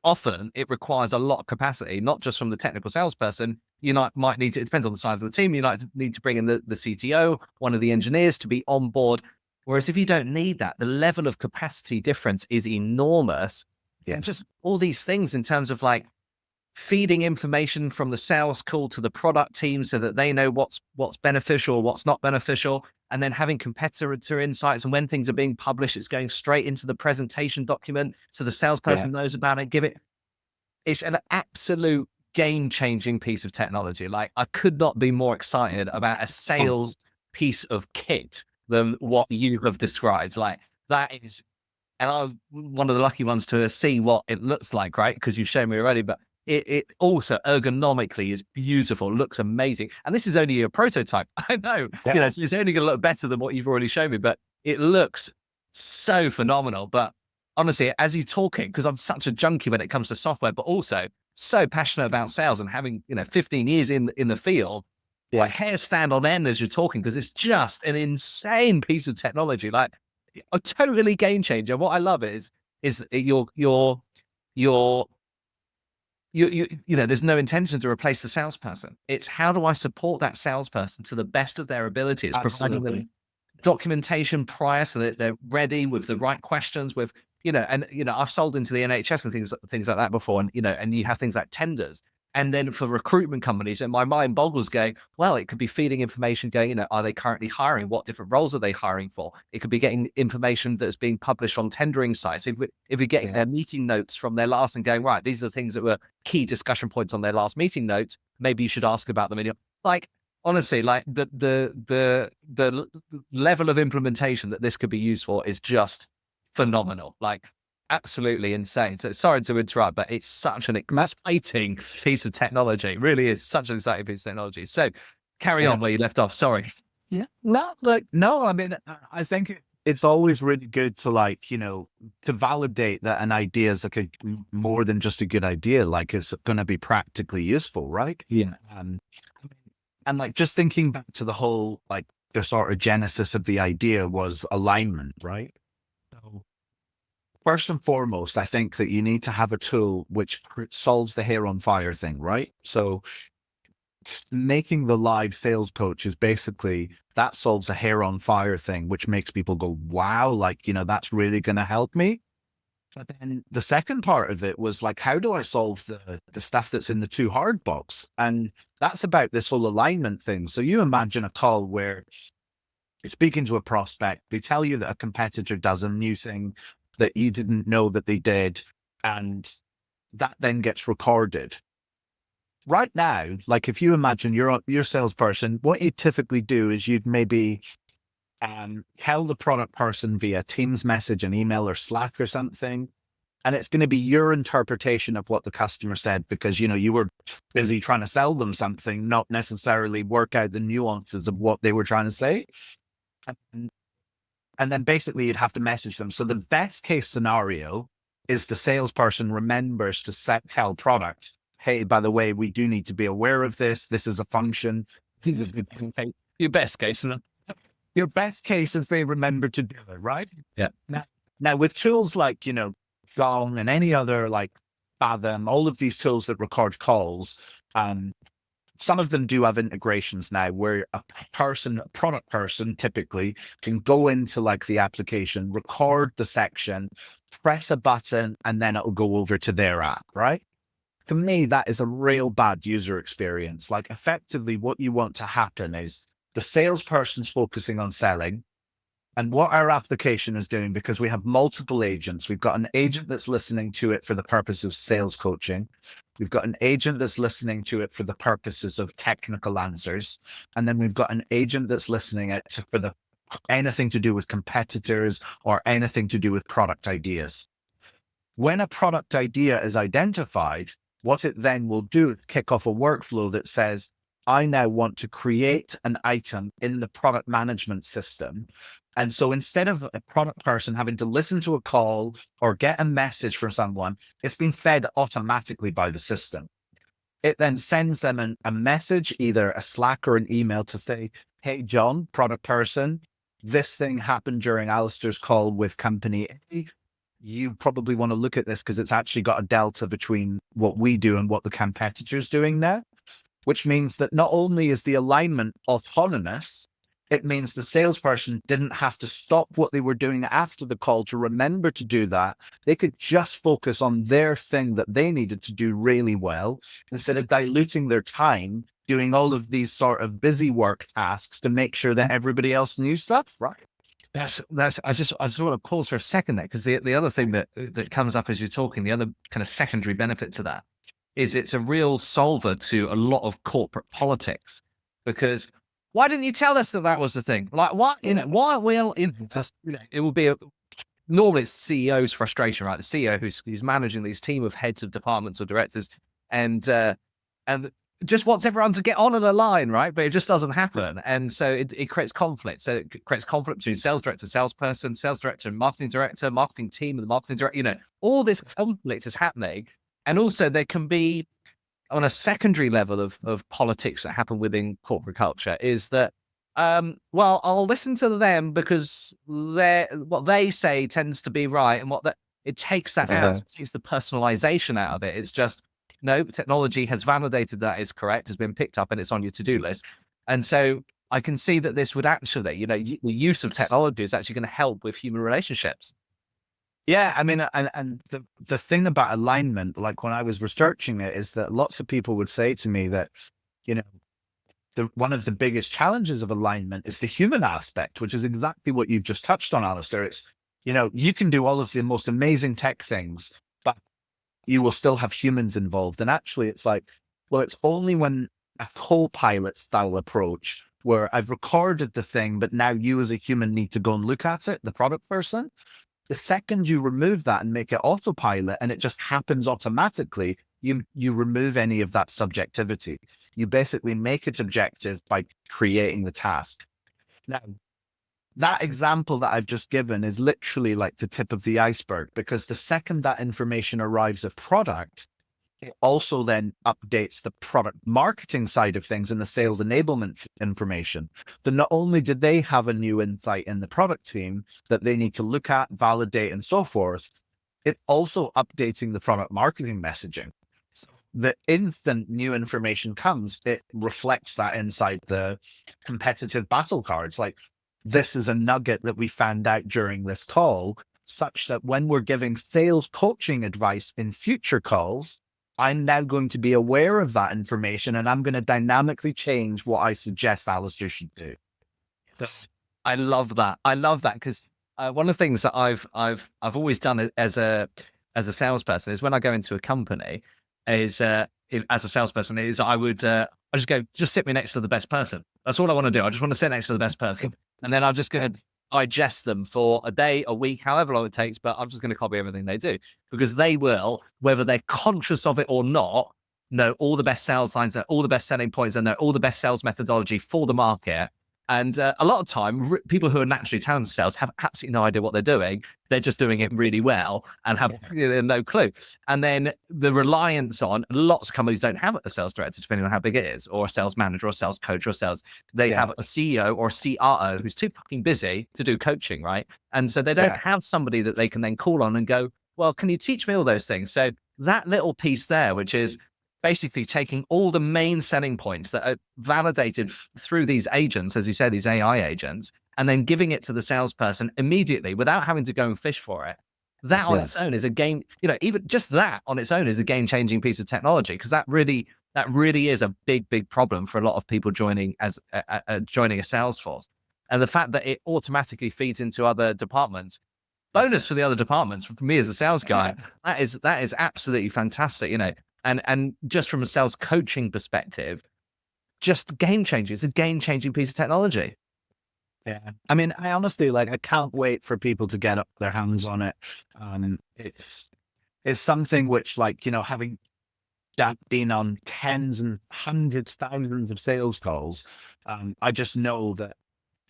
often it requires a lot of capacity, not just from the technical salesperson. You might need to, it depends on the size of the team, you might need to bring in the CTO, one of the engineers to be on board. Whereas if you don't need that, the level of capacity difference is enormous. Yeah. And just all these things in terms of like feeding information from the sales call to the product team so that they know what's beneficial, what's not beneficial, and then having competitor insights. And when things are being published, it's going straight into the presentation document so the salesperson knows about it. It's an absolute game-changing piece of technology. Like, I could not be more excited about a sales piece of kit than what you have described. Like, that is, and I'm one of the lucky ones to see what it looks like, right? Because you've shown me already, but it also ergonomically is beautiful, looks amazing. And this is only a prototype. I know, it's only going to look better than what you've already shown me, but it looks so phenomenal. But honestly, as you're talking, because I'm such a junkie when it comes to software, but also so passionate about sales and having, 15 years in the field, my hair stand on end as you're talking, because it's just an insane piece of technology, like a totally game changer. What I love is there's no intention to replace the salesperson. It's how do I support that salesperson to the best of their abilities, providing them documentation prior so that they're ready with the right questions, with, I've sold into the NHS and things like that before. And, and you have things like tenders. And then for recruitment companies, and my mind boggles going, well, it could be feeding information going, are they currently hiring? What different roles are they hiring for? It could be getting information that's being published on tendering sites. If we're getting their meeting notes from their last and going, right, these are the things that were key discussion points on their last meeting notes. Maybe you should ask about them. And like, honestly, like the level of implementation that this could be used for is just phenomenal. Like, absolutely insane. So sorry to interrupt, but it's such an exciting piece of technology. It really is such an exciting piece of technology. So carry on where you left off. Sorry. Yeah. No, I mean, I think it's always really good to to validate that an idea is like more than just a good idea. Like, it's going to be practically useful, right? Yeah. And like, just thinking back to the whole, like, the sort of genesis of the idea was alignment, right? So first and foremost, I think that you need to have a tool which solves the hair on fire thing, right? So making the live sales coach is basically, that solves a hair on fire thing, which makes people go, wow, like, that's really going to help me. But then the second part of it was like, how do I solve the stuff that's in the too hard box? And that's about this whole alignment thing. So you imagine a call where you're speaking to a prospect, they tell you that a competitor does a new thing that you didn't know that they did, and that then gets recorded. Right now, like, if you imagine you're salesperson, what you typically do is you'd maybe tell the product person via Teams message, an email, or Slack or something, And it's going to be your interpretation of what the customer said, because, you were busy trying to sell them something, not necessarily work out the nuances of what they were trying to say. And then basically you'd have to message them. So the best case scenario is the salesperson remembers to tell product, hey, by the way, we do need to be aware of this. This is a function. Your best case. Your best case is they remember to do it, right? Yeah. Now with tools like, Gong and any other like Fathom, all of these tools that record calls, some of them do have integrations now where a product person typically can go into like the application, record the section, press a button, and then it'll go over to their app, right? For me, that is a real bad user experience. Like effectively what you want to happen is the salesperson's focusing on selling. And what our application is doing, because we have multiple agents, we've got an agent that's listening to it for the purpose of sales coaching. We've got an agent that's listening to it for the purposes of technical answers. And then we've got an agent that's listening for anything to do with competitors or anything to do with product ideas. When a product idea is identified, what it then will do is kick off a workflow that says, I now want to create an item in the product management system. And so instead of a product person having to listen to a call or get a message from someone, it's been fed automatically by the system. It then sends them a message, either a Slack or an email to say, hey, John, product person, this thing happened during Alastair's call with company A. You probably want to look at this because it's actually got a delta between what we do and what the competitor's doing there, which means that not only is the alignment autonomous, it means the salesperson didn't have to stop what they were doing after the call to remember to do that. They could just focus on their thing that they needed to do really well, instead of diluting their time doing all of these sort of busy work tasks to make sure that everybody else knew stuff, right? I just want to pause for a second there, because the other thing that comes up as you're talking, the other kind of secondary benefit to that is it's a real solver to a lot of corporate politics. Because why didn't you tell us that was the thing? Like, what, why will, it will be normally it's the CEO's frustration, right? The CEO who's managing these team of heads of departments or directors and just wants everyone to get on and align, right? But it just doesn't happen. And so it creates conflict. So it creates conflict between sales director, salesperson, sales director and marketing director, marketing team and the marketing director, all this conflict is happening. And also there can be, on a secondary level of politics that happen within corporate culture, is that, well, I'll listen to them because what they say tends to be right. And it takes that out, it takes the personalization out of it. It's just, no, technology has validated that is correct, has been picked up and it's on your to-do list. And so I can see that this would actually, the use of technology is actually going to help with human relationships. Yeah, I mean, and the thing about alignment, like when I was researching it, is that lots of people would say to me that, one of the biggest challenges of alignment is the human aspect, which is exactly what you've just touched on, Alastair. It's, you can do all of the most amazing tech things, but you will still have humans involved. And actually it's like, well, it's only when a co-pilot style approach where I've recorded the thing, but now you as a human need to go and look at it, the product person. The second you remove that and make it autopilot and it just happens automatically, you remove any of that subjectivity. You basically make it objective by creating the task. Now, that example that I've just given is literally like the tip of the iceberg, because the second that information arrives at product, it also then updates the product marketing side of things and the sales enablement information. Then not only did they have a new insight in the product team that they need to look at, validate, and so forth, it's also updating the product marketing messaging. So the instant new information comes, it reflects that inside the competitive battle cards. Like, this is a nugget that we found out during this call, such that when we're giving sales coaching advice in future calls, I'm now going to be aware of that information and I'm going to dynamically change what I suggest Alastair should do. I love that. I love that, because one of the things that I've always done as a salesperson is when I go into a company as a salesperson is I just go, just sit me next to the best person. That's all I want to do. I just want to sit next to the best person. And then I'll just go, digest them for a day, a week, however long it takes, but I'm just going to copy everything they do, because they will, whether they're conscious of it or not, know all the best sales lines, know all the best selling points, and know all the best sales methodology for the market. And a lot of time, people who are naturally talented in sales have absolutely no idea what they're doing. They're just doing it really well and have no clue. And then the reliance on, lots of companies don't have a sales director, depending on how big it is, or a sales manager, or a sales coach, or sales. They have a CEO or a CRO who's too fucking busy to do coaching, right? And so they don't have somebody that they can then call on and go, well, can you teach me all those things? So that little piece there, which is basically taking all the main selling points that are validated through these agents, as you say, these AI agents, and then giving it to the salesperson immediately without having to go and fish for it. That on its own is a game, even just that on its own is a game-changing piece of technology, because that really is a big, big problem for a lot of people joining joining a sales force. And the fact that it automatically feeds into other departments, bonus for the other departments, for me as a sales guy, that is absolutely fantastic, And just from a sales coaching perspective, just game changing. It's a game changing piece of technology. Yeah. I mean, I honestly, I can't wait for people to get up their hands on it. It's something which, having been on tens and hundreds, thousands of sales calls, I just know that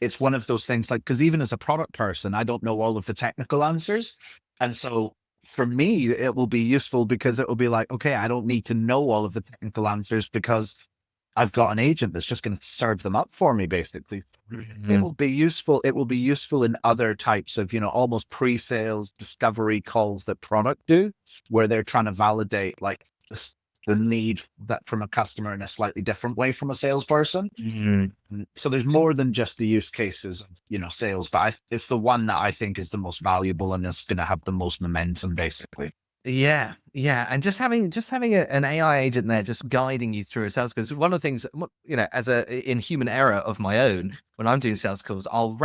it's one of those things, because even as a product person, I don't know all of the technical answers. And so for me, it will be useful, because it will be like, okay, I don't need to know all of the technical answers, because I've got an agent that's just going to serve them up for me, basically. It will be useful. It will be useful in other types of, almost pre-sales discovery calls that product do, where they're trying to validate the need that from a customer in a slightly different way from a salesperson. So there's more than just the use cases of, sales, but it's the one that I think is the most valuable and is going to have the most momentum, basically. Yeah. And just having an AI agent there, just guiding you through a sales, because one of the things, in human error of my own, when I'm doing sales calls, I'll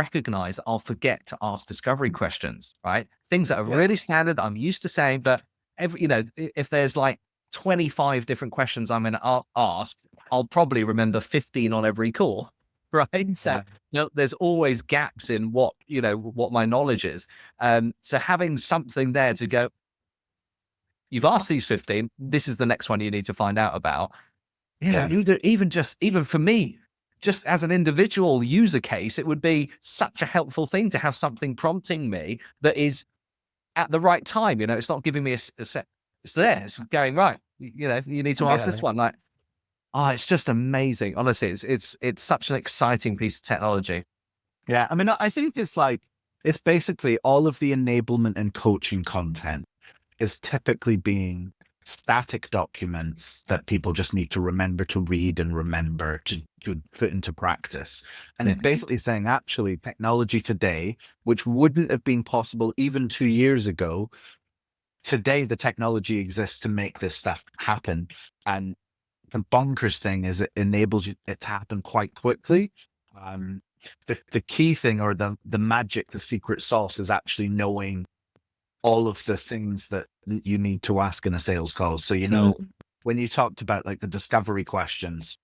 forget to ask discovery questions, right? Things that are really standard, I'm used to saying, but if there's 25 different questions I'm going to ask, I'll probably remember 15 on every call, right? So there's always gaps in what my knowledge is. So having something there to go, you've asked these 15, this is the next one you need to find out about. Even for me, just as an individual user case, it would be such a helpful thing to have something prompting me that is at the right time. It's not giving me a set. It's there. It's going, right. You need to ask this one. It's just amazing. Honestly, it's such an exciting piece of technology. Yeah. I mean, I think it's basically all of the enablement and coaching content is typically being static documents that people just need to remember to read and remember to put into practice. And it's basically saying, actually, technology today, which wouldn't have been possible even 2 years ago, today the technology exists to make this stuff happen. And the bonkers thing is it enables it to happen quite quickly. The key thing, or the magic, the secret sauce, is actually knowing all of the things that you need to ask in a sales call. So, when you talked about the discovery questions,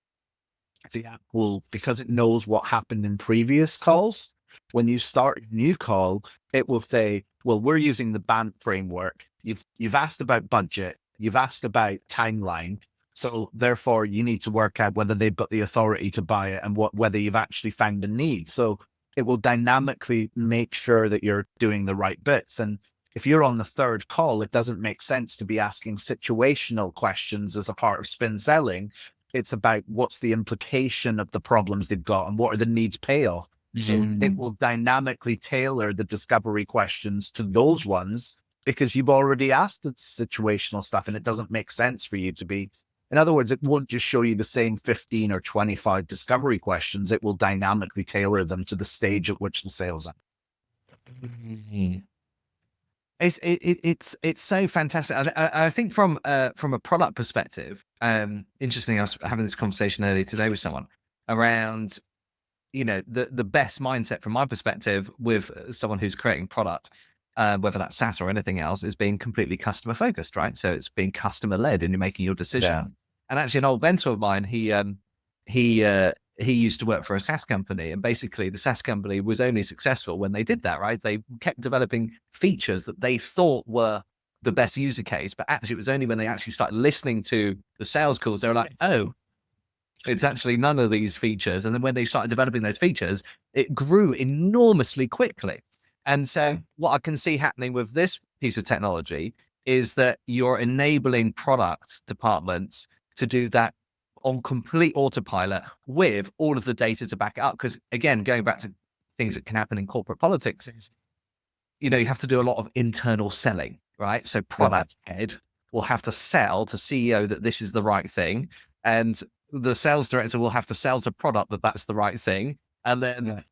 the app will, because it knows what happened in previous calls, when you start a new call, it will say, well, we're using the BANT framework. You've asked about budget. You've asked about timeline. So therefore you need to work out whether they've got the authority to buy it and whether you've actually found a need. So it will dynamically make sure that you're doing the right bits. And if you're on the third call, it doesn't make sense to be asking situational questions as a part of spin selling. It's about what's the implication of the problems they've got and what are the needs payoff. So it will dynamically tailor the discovery questions to those ones, because you've already asked the situational stuff and it doesn't make sense for you to be. In other words, it won't just show you the same 15 or 25 discovery questions. It will dynamically tailor them to the stage at which the sales are. It's so fantastic. I think from a product perspective, interesting. I was having this conversation earlier today with someone around, the best mindset from my perspective with someone who's creating product, whether that's SaaS or anything else, is being completely customer focused, right? So it's being customer led and you're making your decision. Yeah. And actually, an old mentor of mine, he he used to work for a SaaS company, and basically the SaaS company was only successful when they did that, right? They kept developing features that they thought were the best user case, but actually it was only when they actually started listening to the sales calls, they were like, oh, it's actually none of these features. And then when they started developing those features, it grew enormously quickly. And so what I can see happening with this piece of technology is that you're enabling product departments to do that on complete autopilot with all of the data to back it up. Because again, going back to things that can happen in corporate politics is, you know, you have to do a lot of internal selling, right? So product head will have to sell to CEO that this is the right thing. And the sales director will have to sell to product that that's the right thing. And then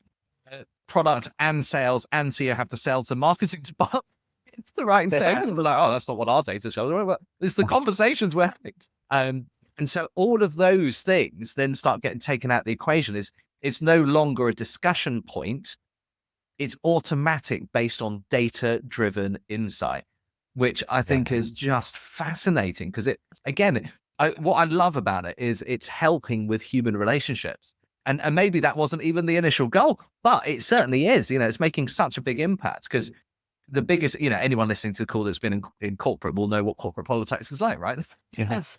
product and sales and CEO have to sell to marketing department. It's the right thing. And we're like, oh, that's not what our data shows. It's the conversations we're having. And so all of those things then start getting taken out of the equation. It's no longer a discussion point. It's automatic based on data-driven insight, which I think is just fascinating because what I love about it is it's helping with human relationships. And maybe that wasn't even the initial goal, but it certainly is. You know, it's making such a big impact because the biggest, you know, anyone listening to the call that's been in corporate will know what corporate politics is like, right? Yes.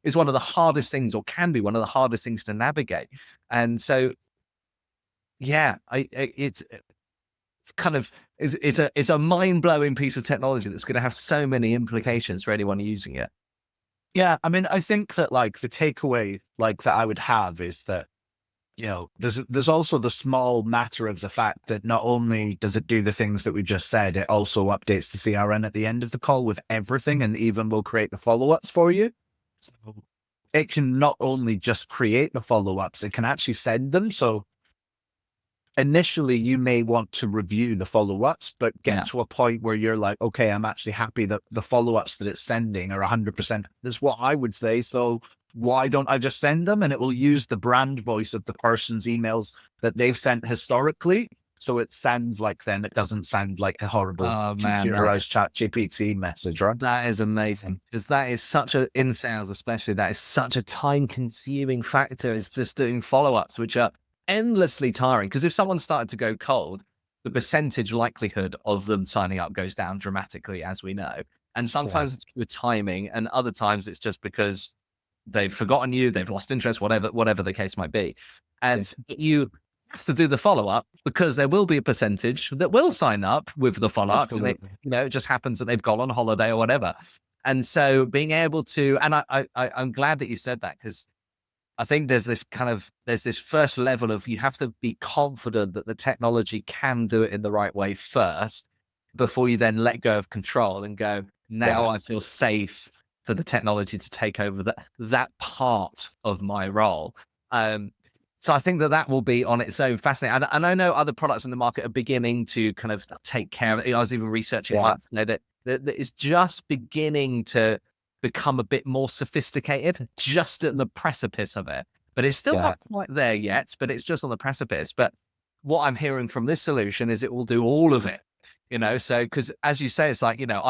It's one of the hardest things, or can be one of the hardest things to navigate. And so, yeah, it's a mind-blowing piece of technology that's going to have so many implications for anyone using it. Yeah, I mean, I think that like the takeaway like that I would have is that, you know, there's also the small matter of the fact that not only does it do the things that we just said, it also updates the CRM at the end of the call with everything, and even will create the follow-ups for you. So it can not only just create the follow-ups, it can actually send them. So initially you may want to review the follow-ups, but get to a point where you're like, okay, I'm actually happy that the follow-ups that it's sending are 100%. That's what I would say. So why don't I just send them? And it will use the brand voice of the person's emails that they've sent historically. So it sounds like then it doesn't sound like a horrible computerized chat GPT message, right? That is amazing because that is in sales especially, that is such a time consuming factor is just doing follow-ups, which are endlessly tiring. Because if someone started to go cold, the percentage likelihood of them signing up goes down dramatically, as we know. And sometimes it's with timing, and other times it's just because they've forgotten you, they've lost interest, whatever the case might be. And you have to do the follow-up because there will be a percentage that will sign up with the follow-up. You know, it just happens that they've gone on holiday or whatever. And so being able to, and I'm glad that you said that, because I think there's this first level of, you have to be confident that the technology can do it in the right way first before you then let go of control and go, now I feel safe for the technology to take over that part of my role. So I think that will be on its own fascinating. And I know other products in the market are beginning to kind of take care of it. I was even researching that it's just beginning to become a bit more sophisticated, just at the precipice of it. But it's still not quite there yet, but it's just on the precipice. But what I'm hearing from this solution is it will do all of it, you know? So, because as you say, it's like, you know,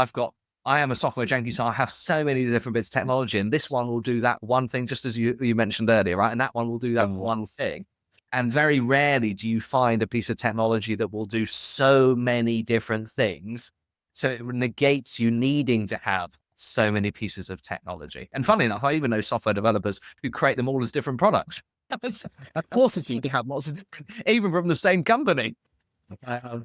I am a software junkie, so I have so many different bits of technology, and this one will do that one thing, just as you mentioned earlier, right? And that one will do that one thing. And very rarely do you find a piece of technology that will do so many different things. So it negates you needing to have so many pieces of technology. And funny enough, I even know software developers who create them all as different products. Of course, if you can have lots of different, even from the same company. I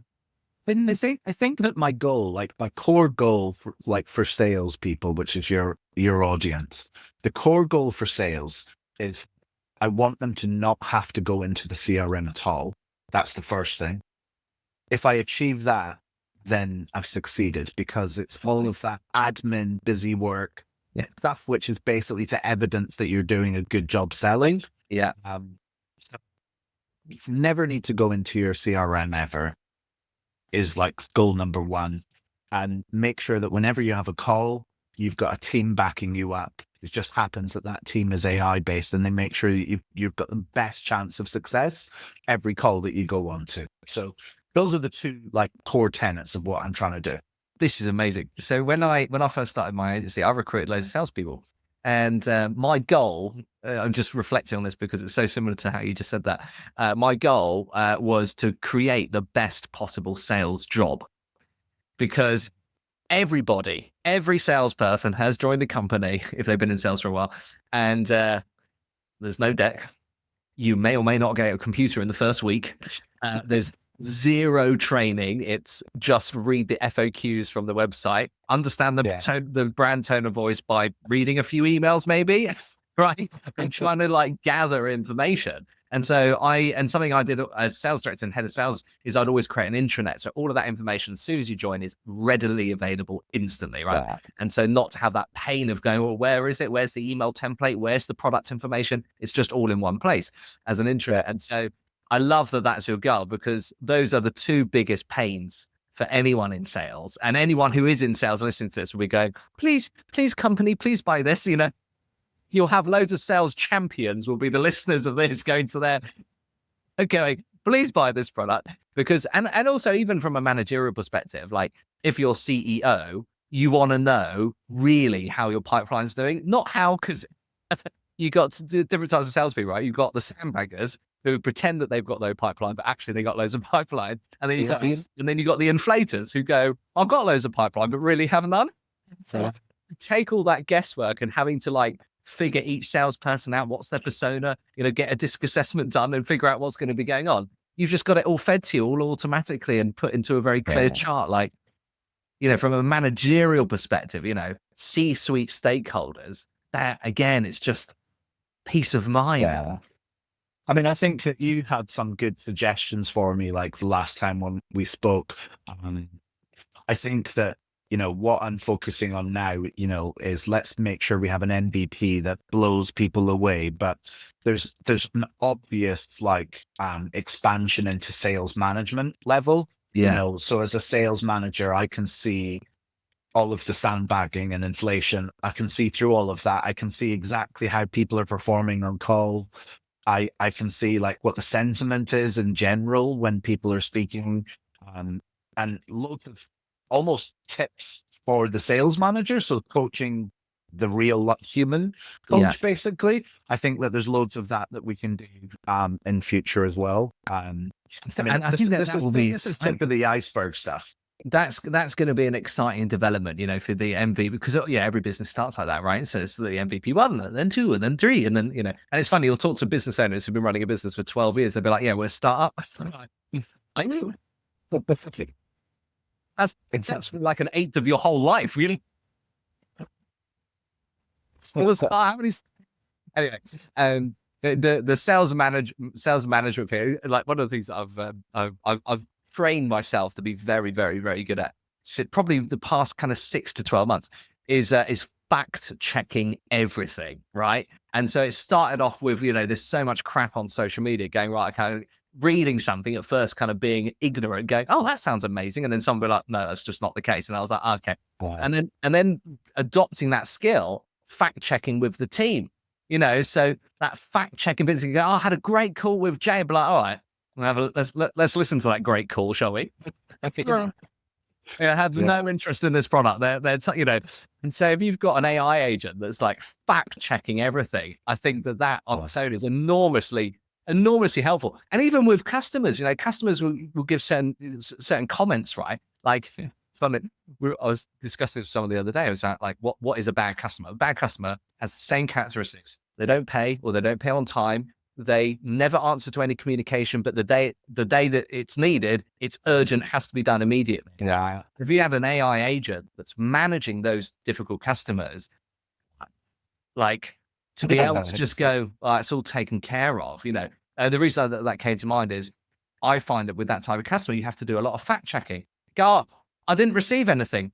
think that my goal, like my core goal for salespeople, which is your audience, the core goal for sales is I want them to not have to go into the CRM at all. That's the first thing. If I achieve that, then I've succeeded, because it's full of that admin, busy work, stuff which is basically to evidence that you're doing a good job selling. Yeah. So you never need to go into your CRM ever, is like goal number one. And make sure that whenever you have a call, you've got a team backing you up. It just happens that team is AI based, and they make sure that you've got the best chance of success every call that you go on to. So those are the two like core tenets of what I'm trying to do. This is amazing. So when I first started my agency, I recruited loads of salespeople, And my goal, I'm just reflecting on this because it's so similar to how you just said that. My goal was to create the best possible sales job, because every salesperson has joined a company if they've been in sales for a while, and there's no deck. You may or may not get a computer in the first week. There's zero training. It's just read the FAQs from the website, understand the tone, the brand tone of voice by reading a few emails, maybe, right? And trying to like gather information. And so something I did as sales director and head of sales is I'd always create an intranet. So all of that information, as soon as you join, is readily available instantly, right? Yeah. And so not to have that pain of going, well, where is it? Where's the email template? Where's the product information? It's just all in one place as an intranet. And so I love that that's your goal, because those are the two biggest pains for anyone in sales, and anyone who is in sales listening to this will be going, please, company, please buy this. You know, you'll have loads of sales champions will be the listeners of this going to there and going, please buy this product. Because, and also even from a managerial perspective, like if you're CEO, you want to know really how your pipeline's doing, not how, because you got different types of salespeople, right? You've got the sandbaggers who pretend that they've got no pipeline, but actually they got loads of pipeline. And then you got the inflators who go, I've got loads of pipeline, but really haven't none. So take all that guesswork and having to like figure each salesperson out, what's their persona, you know, get a disc assessment done and figure out what's going to be going on. You've just got it all fed to you all automatically and put into a very clear chart. Like, you know, from a managerial perspective, you know, C-suite stakeholders, that again, it's just peace of mind. Yeah. I mean, I think that you had some good suggestions for me, like the last time when we spoke. I think that, you know, what I'm focusing on now, you know, is let's make sure we have an MVP that blows people away. But there's an obvious like expansion into sales management level. You know, so as a sales manager, I can see all of the sandbagging and inflation. I can see through all of that. I can see exactly how people are performing on call. I can see like what the sentiment is in general when people are speaking, and loads of almost tips for the sales manager. So coaching the real human coach, basically. I think that there's loads of that we can do in future as well. I mean, and I think this is tip of the iceberg stuff. That's going to be an exciting development, you know, for the MVP, because every business starts like that, right? So it's the MVP 1, and then 2, and then 3, and then, you know, and it's funny, you'll talk to business owners who've been running a business for 12 years. They'll be like, yeah, we're a startup. I knew. That's like an eighth of your whole life, really. Anyway, the sales management here, like one of the things that I've trained myself to be very, very, very good at, probably the past kind of 6 to 12 months, is fact checking everything, right? And so it started off with, you know, there's so much crap on social media going, right, okay, reading something at first, kind of being ignorant, going, oh, that sounds amazing. And then somebody like, no, that's just not the case. And I was like, okay. Wow. And then adopting that skill, fact checking with the team, you know, so that fact checking bit, you go, oh, I had a great call with Jay. But like, all right, let's listen to that great call, shall we? I have no interest in this product. They're you know, and so if you've got an AI agent that's like fact checking everything, I think that on its own is enormously helpful. And even with customers, you know, customers will give certain comments, right? Like, I was discussing with someone the other day. I was like, what is a bad customer? A bad customer has the same characteristics. They don't pay, or they don't pay on time. They never answer to any communication, but the day that it's needed, it's urgent, has to be done immediately. Yeah. If you have an AI agent that's managing those difficult customers, like, to be able to just go, oh, it's all taken care of, you know. The reason that came to mind is I find that with that type of customer, you have to do a lot of fact checking. Go, oh, I didn't receive anything.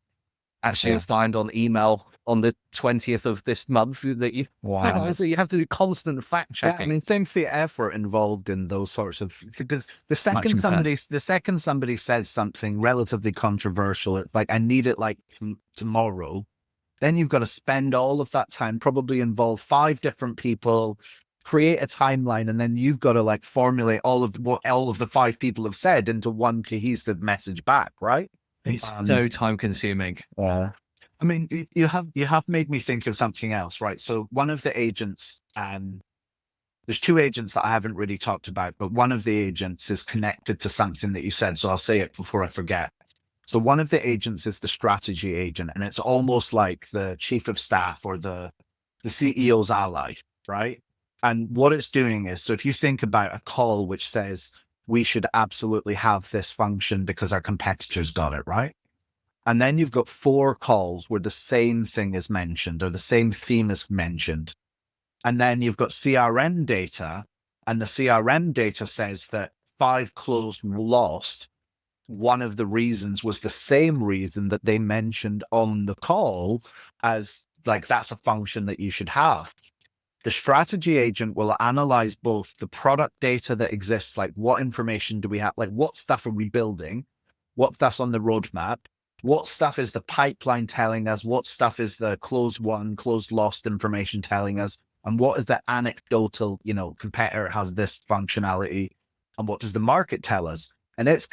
Actually, you'll find on email on the 20th of this month that you. Wow. So you have to do constant fact checking. Yeah, I mean, think the effort involved in those sorts of, because the second somebody says something relatively controversial, like I need it like tomorrow, then you've got to spend all of that time, probably involve 5 different people, create a timeline, and then you've got to like formulate all of what all of the 5 people have said into one cohesive message back, right? It's so time consuming. I mean, you have made me think of something else, right? So one of the agents, there's two agents that I haven't really talked about, but one of the agents is connected to something that you said. So I'll say it before I forget. So one of the agents is the strategy agent, and it's almost like the chief of staff or the CEO's ally, right? And what it's doing is, so if you think about a call which says we should absolutely have this function because our competitors got it, right? And then you've got 4 calls where the same thing is mentioned or the same theme is mentioned. And then you've got CRM data, and the CRM data says that 5 closed were lost. One of the reasons was the same reason that they mentioned on the call as like, that's a function that you should have. The strategy agent will analyze both the product data that exists, like what information do we have, like what stuff are we building, what stuff's on the roadmap, what stuff is the pipeline telling us, what stuff is the closed won, closed lost information telling us, and what is the anecdotal, competitor has this functionality, and what does the market tell us? And it's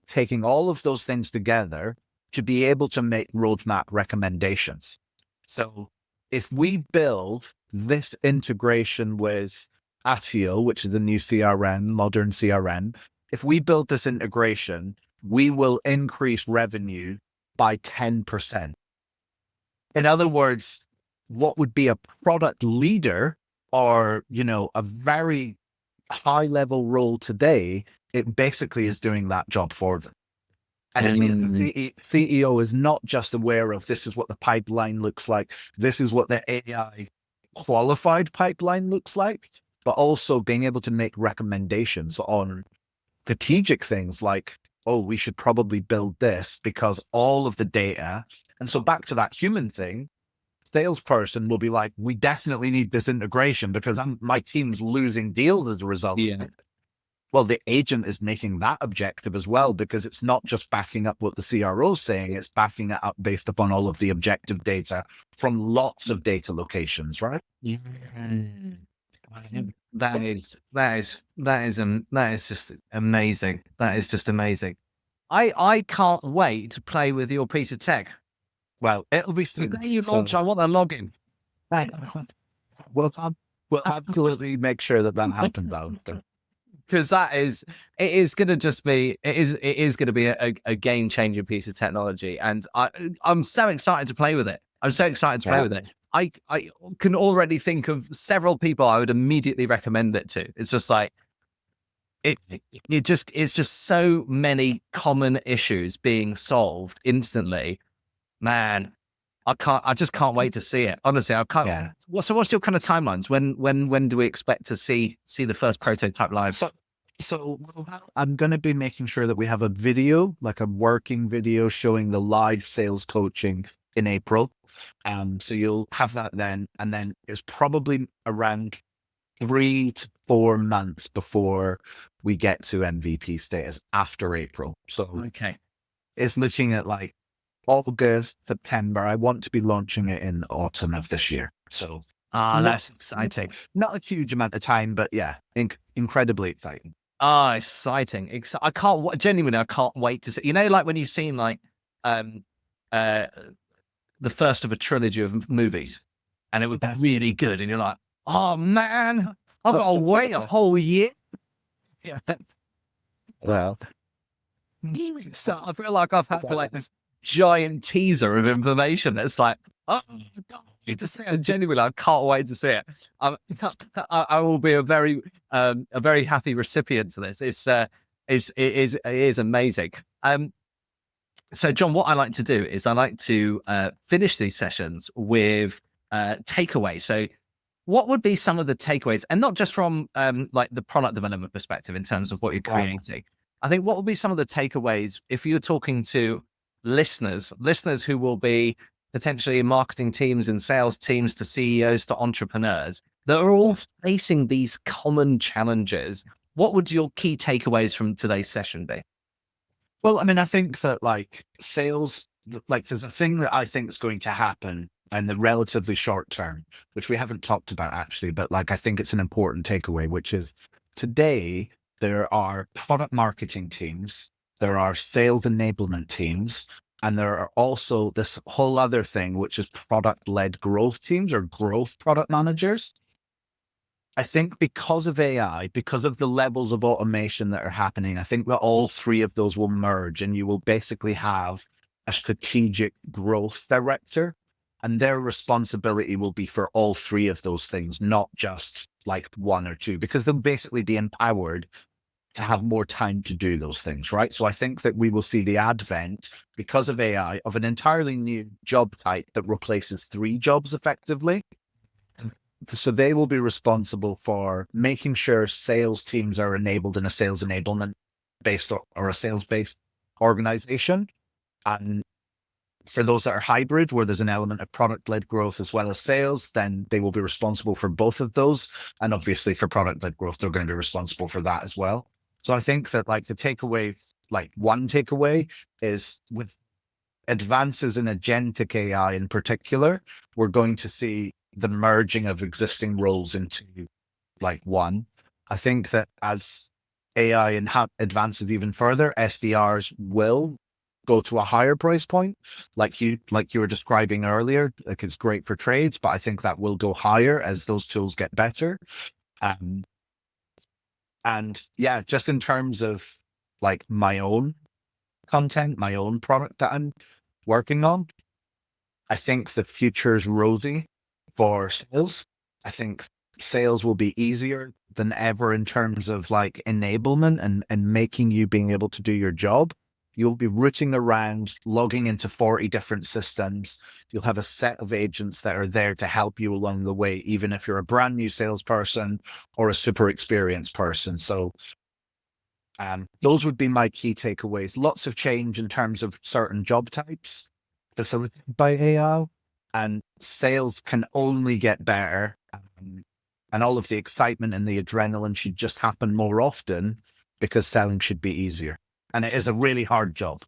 taking all of those things together to be able to make roadmap recommendations. So if we build this integration with Atio, which is the new CRM, modern CRM, if we build this integration, we will increase revenue by 10%. In other words, what would be a product leader or, a very high level role today, it basically is doing that job for them. And it means the CEO is not just aware of this is what the pipeline looks like, this is what the AI qualified pipeline looks like, but also being able to make recommendations on strategic things like, oh, we should probably build this because all of the data. And so back to that human thing, salesperson will be like, we definitely need this integration because my team's losing deals as a result. Yeah. Well, the agent is making that objective as well, because it's not just backing up what the CRO is saying, it's backing it up based upon all of the objective data from lots of data locations, right? Yeah. That is just amazing. That is just amazing. I can't wait to play with your piece of tech. Well, it'll be soon. The day you launch, I want a login. We'll absolutely make sure that happens, Alastair. Because it is going to just be, it is going to be a game changing piece of technology. And I'm so excited to play with it. I'm so excited to play with it. I can already think of several people I would immediately recommend it to. It's just like, it's just so many common issues being solved instantly. Man, I just can't wait to see it. Honestly, I can't. Yeah. So what's your kind of timelines? When do we expect to see the first prototype live? So I'm going to be making sure that we have a video, like a working video showing the live sales coaching in April. So you'll have that then. And then it's probably around 3 to 4 months before we get to MVP status after April. So okay, it's looking at like August, September. I want to be launching it in autumn of this year. So that's exciting. Not a huge amount of time, but yeah, incredibly exciting. Exciting. I can't wait to see, like when you've seen like the first of a trilogy of movies and it was really good and you're like, oh man, I've got to wait a whole year. Yeah. Well, so I feel like I've had like this giant teaser of information that's like, oh, I need to see it. Genuinely, I can't wait to see it. I will be a very happy recipient to this. It is amazing. So John, what I like to do is I like to finish these sessions with takeaways. So what would be some of the takeaways, and not just from like the product development perspective in terms of what you're creating? I think what would be some of the takeaways if you're talking to listeners who will be potentially in marketing teams and sales teams to CEOs to entrepreneurs that are all facing these common challenges? What would your key takeaways from today's session be? Well, I mean, I think that like sales, like there's a thing that I think is going to happen in the relatively short term, which we haven't talked about actually, but like I think it's an important takeaway, which is today there are product marketing teams, there are sales enablement teams, And there are also this whole other thing, which is product-led growth teams or growth product managers. I think because of AI, because of the levels of automation that are happening, I think that all three of those will merge and you will basically have a strategic growth director, and their responsibility will be for all three of those things, not just like one or two, because they'll basically be empowered to have more time to do those things, right? So I think that we will see the advent, because of AI, of an entirely new job type that replaces three jobs effectively. So they will be responsible for making sure sales teams are enabled in a sales enablement based or a sales based organization. And for those that are hybrid, where there's an element of product led growth as well as sales, then they will be responsible for both of those. And obviously for product led growth, they're going to be responsible for that as well. So I think that like the takeaway, like one takeaway is with advances in agentic AI in particular, we're going to see the merging of existing roles into like one. I think that as AI advances even further, SDRs will go to a higher price point, like you were describing earlier. Like it's great for trades, but I think that will go higher as those tools get better. And yeah, just in terms of like my own content, my own product that I'm working on, I think the future's rosy for sales. I think sales will be easier than ever in terms of like enablement and making you being able to do your job. You'll be rooting around, logging into 40 different systems. You'll have a set of agents that are there to help you along the way, even if you're a brand new salesperson or a super experienced person. So those would be my key takeaways. Lots of change in terms of certain job types facilitated by AI, and sales can only get better. And all of the excitement and the adrenaline should just happen more often because selling should be easier. And it is a really hard job.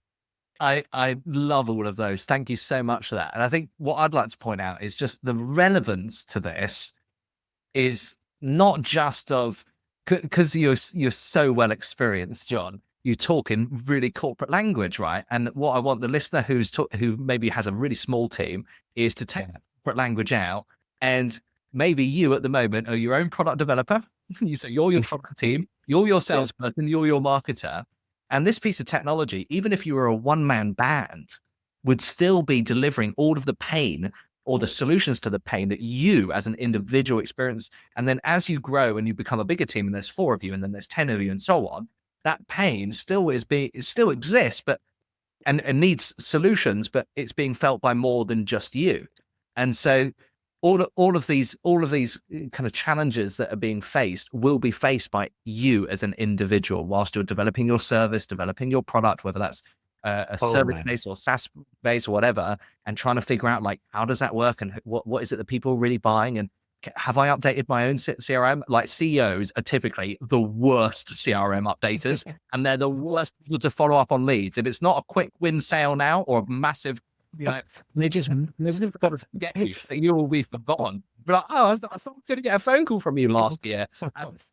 I love all of those. Thank you so much for that. And I think what I'd like to point out is just the relevance to this is not just of, because you're so well experienced, John, you talk in really corporate language, right? And what I want the listener who maybe has a really small team is to take that corporate language out. And maybe you at the moment are your own product developer. So you're your product team, you're your salesperson, you're your marketer. And this piece of technology, even if you were a one-man band, would still be delivering all of the pain or the solutions to the pain that you as an individual experience. And then as you grow and you become a bigger team and there's 4 of you and then there's 10 of you and so on, that pain still still exists, but and needs solutions, but it's being felt by more than just you. And so all of these kind of challenges that are being faced will be faced by you as an individual whilst you're developing your service, developing your product, whether that's a service base or SaaS base or whatever, and trying to figure out like, how does that work? And what is it that people are really buying? And have I updated my own CRM? Like CEOs are typically the worst CRM updaters and they're the worst people to follow up on leads. If it's not a quick win sale now or a massive, they just get you. You will be forgotten. But like, I was going to get a phone call from you last year. So if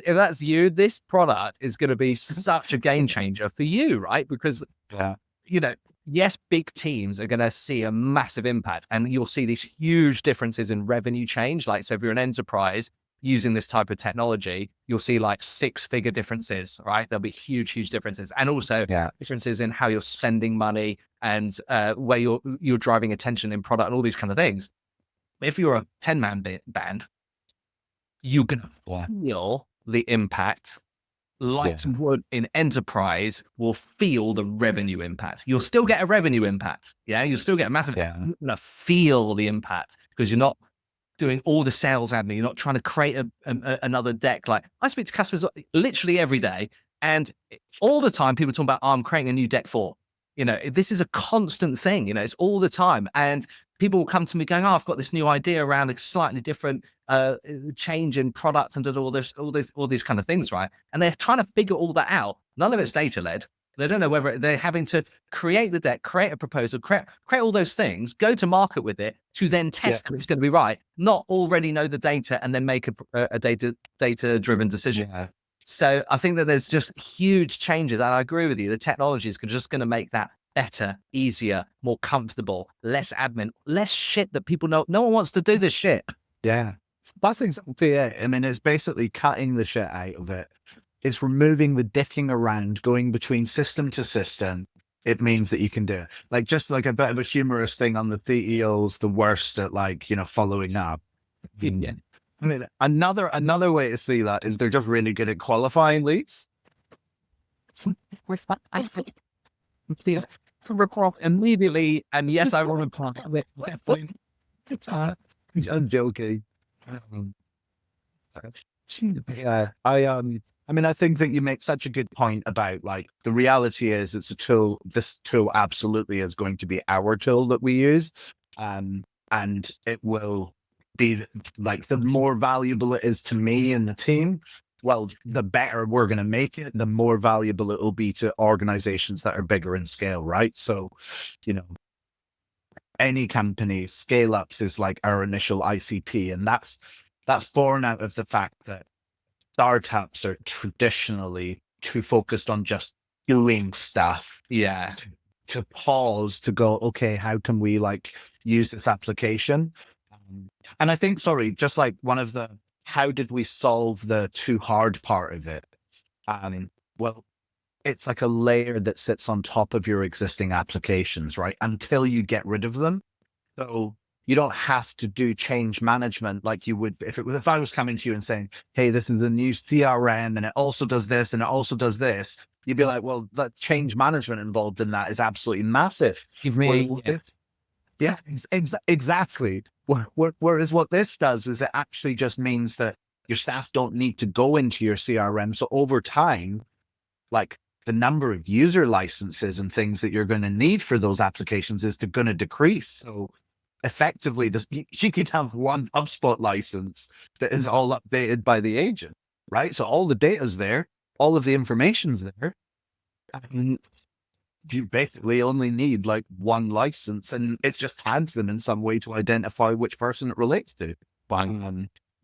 that's you, this product is going to be such a game changer for you, right? Because yes, big teams are going to see a massive impact, and you'll see these huge differences in revenue change. Like, so if you're an enterprise using this type of technology, you'll see like 6-figure differences, right? There'll be huge differences, and also differences in how you're spending money and where you're driving attention in product and all these kind of things. If you're a 10-man band, you're going to feel the impact. Would in enterprise will feel the revenue impact. You'll still get a revenue impact. You'll still get a massive, you're gonna feel the impact because you're not doing all the sales admin. You're not trying to create another deck. Like, I speak to customers literally every day, and all the time people talk about, I'm creating a new deck for, this is a constant thing, it's all the time. And people will come to me going, I've got this new idea around a slightly different change in product and all these kind of things, right? And they're trying to figure all that out. None of it's data led. They don't know whether they're having to create the deck, create a proposal, create all those things, go to market with it to then test if it's going to be right, not already know the data and then make a data driven decision. So I think that there's just huge changes. And I agree with you. The technology is just going to make that better, easier, more comfortable, less admin, less shit that people know. No one wants to do this shit. Yeah. That's exactly it. I mean, it's basically cutting the shit out of it. It's removing the dicking around, going between system to system. It means that you can do it. Like, just like a bit of a humorous thing on the CEOs, the worst at, like, you know, following up. Yeah. I mean, another way to see that is they're just really good at qualifying leads. Immediately, and yes, I want to I'm joking. Yeah, I mean, I think that you make such a good point about, like, the reality is it's a tool. This tool absolutely is going to be our tool that we use, and it will be, like, the more valuable it is to me and the team, well, the better we're going to make it, the more valuable it will be to organizations that are bigger in scale, right? So, you know, any company, scale ups is like our initial ICP, and that's born out of the fact that startups are traditionally too focused on just doing stuff. Yeah. To pause, to go, okay, how can we, like, use this application? And I think, sorry, just like one of the, how did we solve the too hard part of it? Well, it's like a layer that sits on top of your existing applications, right? Until you get rid of them. So you don't have to do change management like you would if I was coming to you and saying, hey, this is a new CRM and it also does this and it also does this. You'd be like, well, the change management involved in that is absolutely massive. Yeah, exactly. Whereas what this does is it actually just means that your staff don't need to go into your CRM. So over time, like, the number of user licenses and things that you're going to need for those applications is going to decrease. So effectively, you can have one HubSpot license that is all updated by the agent, right? So all the data's there, all of the information's there. And you basically only need, like, one license, and it just tags them in some way to identify which person it relates to.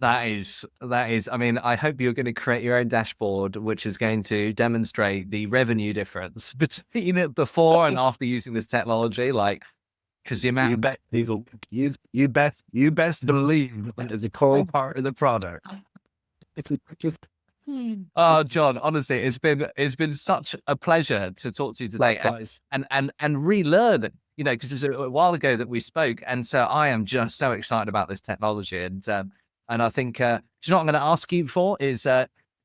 That is, I mean, I hope you're going to create your own dashboard, which is going to demonstrate the revenue difference between it before and after using this technology. Like, because the amount you best believe that is a core part of the product. Oh, John, honestly, it's been such a pleasure to talk to you today and relearn, you know, because it's a while ago that we spoke. And so I am just so excited about this technology. And I think, do you know what I'm going to ask you for is,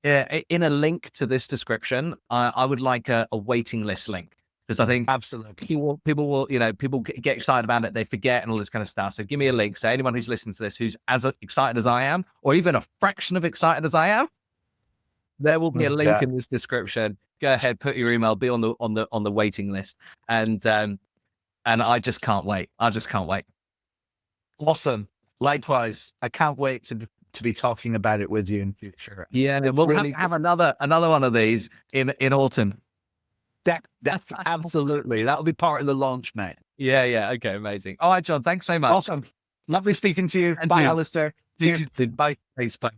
in a link to this description, I would like a waiting list link, because I think Absolutely people will, you know, people get excited about it. They forget and all this kind of stuff. So give me a link. So anyone who's listening to this, who's as excited as I am, or even a fraction of excited as I am, there will be a link in this description. Go ahead, put your email, be on the waiting list. And I just can't wait. I just can't wait. Awesome. Likewise, I can't wait to be talking about it with you in future. Yeah, we'll really have another one of these in autumn. Absolutely. That'll be part of the launch, mate. Yeah. Okay, amazing. All right, John, thanks so much. Awesome. Lovely speaking to you. And bye, you. Alastair. Bye. Thanks, bye.